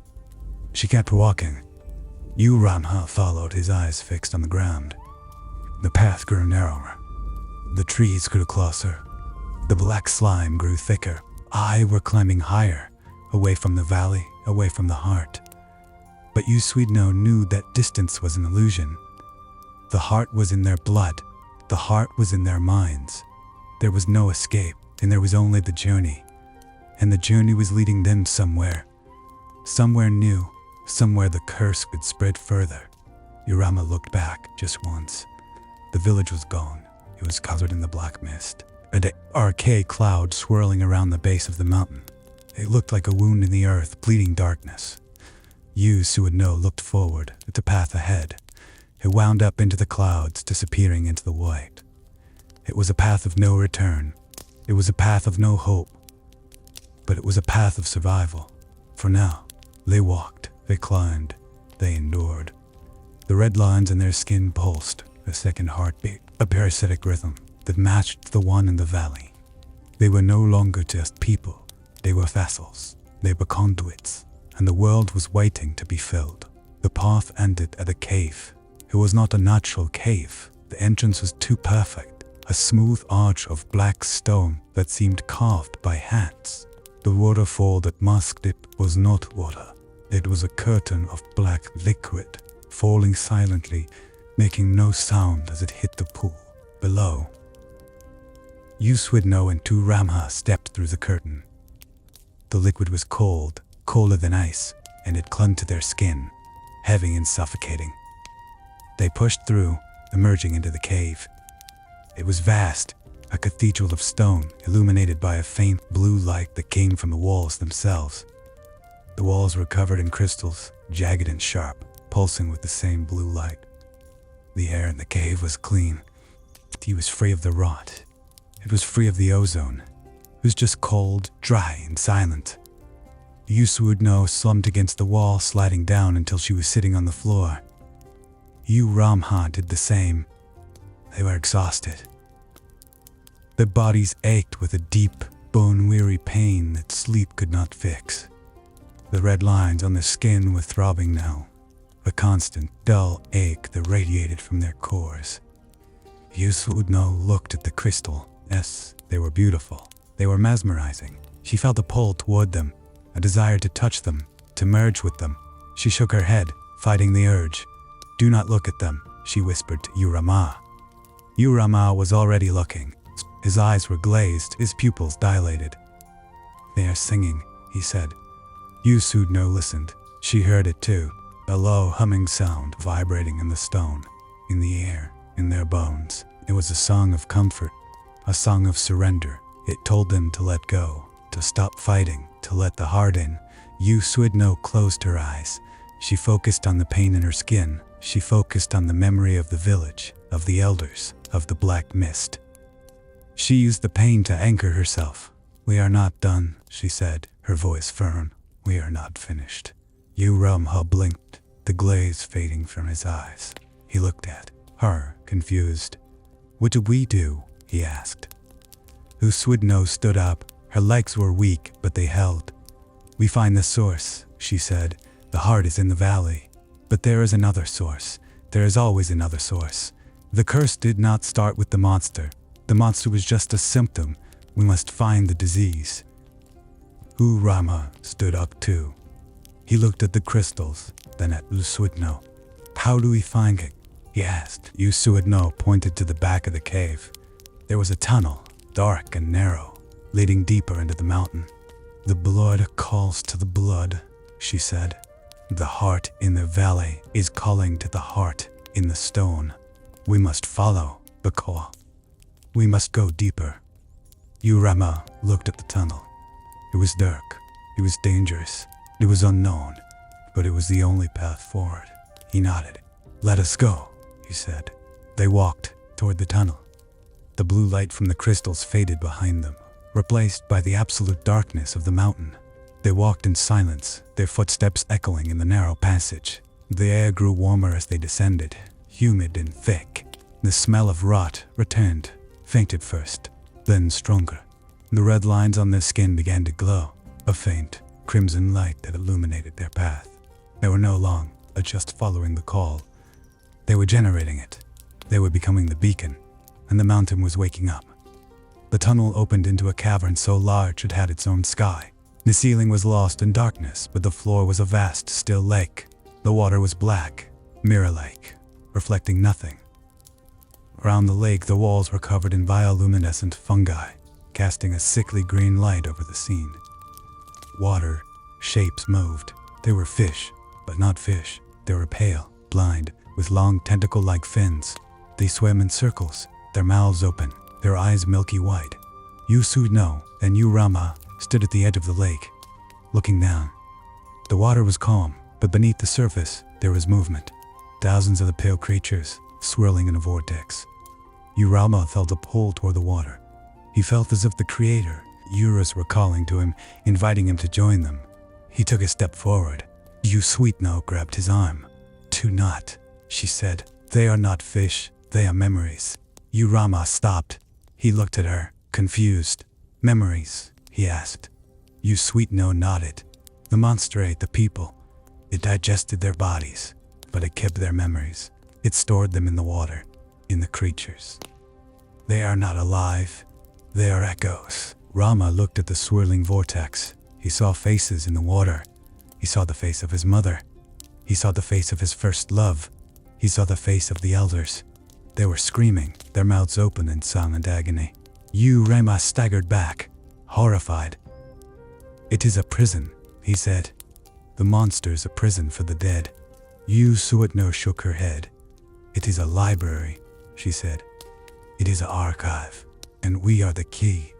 She kept walking. U Thlen followed, his eyes fixed on the ground. The path grew narrower. The trees grew closer. The black slime grew thicker. I were climbing higher, away from the valley, away from the heart. But U Thlen knew that distance was an illusion. The heart was in their blood. The heart was in their minds. There was no escape, and there was only the journey. And the journey was leading them somewhere. Somewhere new, somewhere the curse could spread further. U Thlen looked back just once. The village was gone. It was covered in the black mist. An arcade cloud swirling around the base of the mountain. It looked like a wound in the earth, bleeding darkness. U Thlen looked forward at the path ahead. It wound up into the clouds, disappearing into the white. It was a path of no return. It was a path of no hope. But it was a path of survival. For now, they walked, they climbed, they endured. The red lines in their skin pulsed, a second heartbeat, a parasitic rhythm that matched the one in the valley. They were no longer just people. They were vessels. They were conduits. And the world was waiting to be filled. The path ended at a cave. It was not a natural cave. The entrance was too perfect. A smooth arch of black stone that seemed carved by hands. The waterfall that masked it was not water. It was a curtain of black liquid, falling silently, making no sound as it hit the pool below. U Thlen and U Thlen stepped through the curtain. The liquid was cold, colder than ice, and it clung to their skin, heavy and suffocating. They pushed through, emerging into the cave. It was vast, a cathedral of stone, illuminated by a faint blue light that came from the walls themselves. The walls were covered in crystals, jagged and sharp, pulsing with the same blue light. The air in the cave was clean. It was free of the rot. It was free of the ozone. It was just cold, dry, and silent. U Thlen slumped against the wall, sliding down until she was sitting on the floor. U Thlen did the same. They were exhausted. Their bodies ached with a deep, bone-weary pain that sleep could not fix. The red lines on their skin were throbbing now, a constant, dull ache that radiated from their cores. U Thlen looked at the crystal. Yes, they were beautiful. They were mesmerizing. She felt a pull toward them, a desire to touch them, to merge with them. She shook her head, fighting the urge. "Do not look at them," she whispered to U Thlen. U Thlen was already looking. His eyes were glazed, his pupils dilated. "They are singing," he said. U Thlen listened. She heard it too, a low humming sound vibrating in the stone, in the air, in their bones. It was a song of comfort, a song of surrender. It told them to let go, to stop fighting, to let the heart in. U Thlen closed her eyes. She focused on the pain in her skin. She focused on the memory of the village, of the elders, of the black mist. She used the pain to anchor herself. "We are not done," she said, her voice firm. "We are not finished." U Thlen blinked, the glaze fading from his eyes. He looked at her, confused. "What did we do?" he asked. U Thlen stood up. Her legs were weak, but they held. "We find the source," she said. "The heart is in the valley. But there is another source. There is always another source. The curse did not start with the monster. The monster was just a symptom. We must find the disease." U Thlen stood up too. He looked at the crystals, then at U Thlen. "How do we find it?" he asked. U Thlen pointed to the back of the cave. There was a tunnel, dark and narrow, leading deeper into the mountain. The blood calls to the blood, she said. The heart in the valley is calling to the heart in the stone. We must follow the call. We must go deeper. Urama looked at the tunnel. It was dark. It was dangerous. It was unknown. But it was the only path forward. He nodded. Let us go, he said. They walked toward the tunnel. The blue light from the crystals faded behind them, replaced by the absolute darkness of the mountain. They walked in silence, their footsteps echoing in the narrow passage. The air grew warmer as they descended, humid and thick. The smell of rot returned, faint at first, then stronger. The red lines on their skin began to glow, a faint, crimson light that illuminated their path. They were no longer just following the call. They were generating it. They were becoming the beacon, and the mountain was waking up. The tunnel opened into a cavern so large it had its own sky. The ceiling was lost in darkness, but the floor was a vast, still lake. The water was black, mirror-like, reflecting nothing. Around the lake, the walls were covered in bioluminescent fungi, casting a sickly green light over the scene. Water, shapes moved. They were fish, but not fish. They were pale, blind, with long tentacle-like fins. They swam in circles, their mouths open, their eyes milky white. U Thlen and Urama stood at the edge of the lake, looking down. The water was calm, but beneath the surface, there was movement. Thousands of the pale creatures, swirling in a vortex. Urama felt a pull toward the water. He felt as if the creator, Urus, were calling to him, inviting him to join them. He took a step forward. U Thlen grabbed his arm. Do not, she said. They are not fish, they are memories. Urama stopped. He looked at her, confused. Memories, he asked. U Thlen nodded. The monster ate the people. It digested their bodies, but it kept their memories. It stored them in the water, in the creatures. They are not alive. They are echoes. Rama looked at the swirling vortex. He saw faces in the water. He saw the face of his mother. He saw the face of his first love. He saw the face of the elders. They were screaming, their mouths open in silent agony. Urama staggered back, horrified. It is a prison, he said. The monster is a prison for the dead. U Thlen shook her head. It is a library, she said. It is an archive, and we are the key.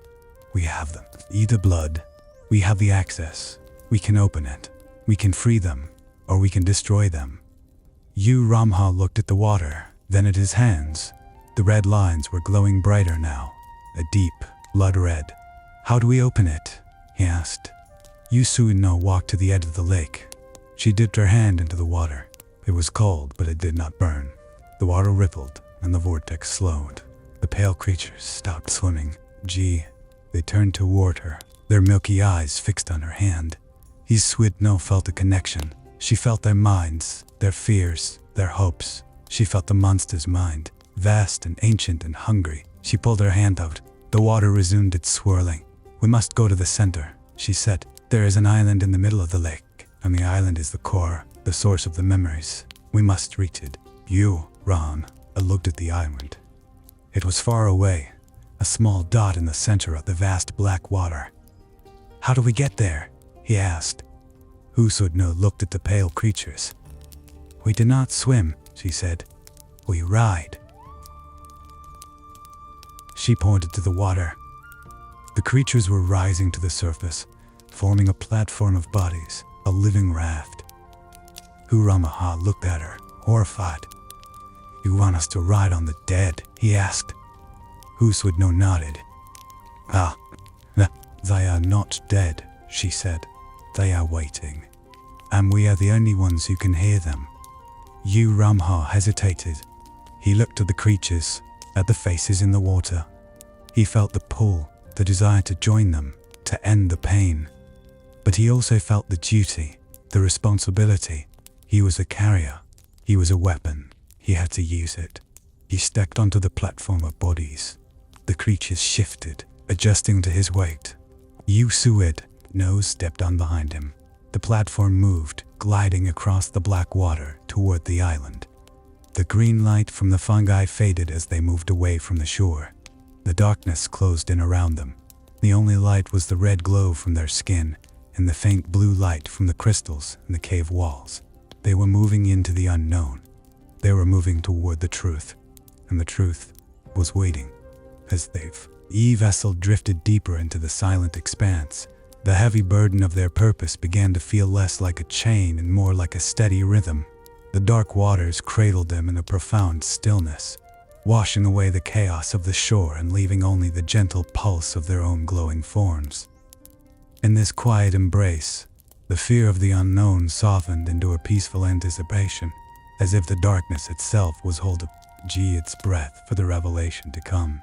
We have them. Eat the blood. We have the access. We can open it. We can free them, or we can destroy them. Urama looked at the water, then at his hands. The red lines were glowing brighter now, a deep blood red. How do we open it? He asked. U Thlen walked to the edge of the lake. She dipped her hand into the water. It was cold, but it did not burn. The water rippled, and the vortex slowed. The pale creatures stopped swimming. They turned toward her, their milky eyes fixed on her hand. U Thlen felt a connection. She felt their minds, their fears, their hopes. She felt the monster's mind, vast and ancient and hungry. She pulled her hand out. The water resumed its swirling. We must go to the center, she said. There is an island in the middle of the lake, and the island is the core, the source of the memories. We must reach it. Urama looked at the island. It was far away, a small dot in the center of the vast black water. How do we get there? He asked. U Thlen looked at the pale creatures. We do not swim, she said. We ride. She pointed to the water. The creatures were rising to the surface, forming a platform of bodies, a living raft. Urama looked at her, horrified. You want us to ride on the dead? He asked. U Thlen nodded. They are not dead, she said. They are waiting. And we are the only ones who can hear them. Urama hesitated. He looked at the creatures, at the faces in the water. He felt the pull, the desire to join them, to end the pain. But he also felt the duty, the responsibility. He was a carrier. He was a weapon. He had to use it. He stepped onto the platform of bodies. The creatures shifted, adjusting to his weight. U Thlen stepped on behind him. The platform moved, gliding across the black water toward the island. The green light from the fungi faded as they moved away from the shore. The darkness closed in around them. The only light was the red glow from their skin and the faint blue light from the crystals in the cave walls. They were moving into the unknown. They were moving toward the truth, and the truth was waiting. As the vessel drifted deeper into the silent expanse, the heavy burden of their purpose began to feel less like a chain and more like a steady rhythm. The dark waters cradled them in a profound stillness, washing away the chaos of the shore and leaving only the gentle pulse of their own glowing forms. In this quiet embrace, the fear of the unknown softened into a peaceful anticipation, as if the darkness itself was holding its breath for the revelation to come.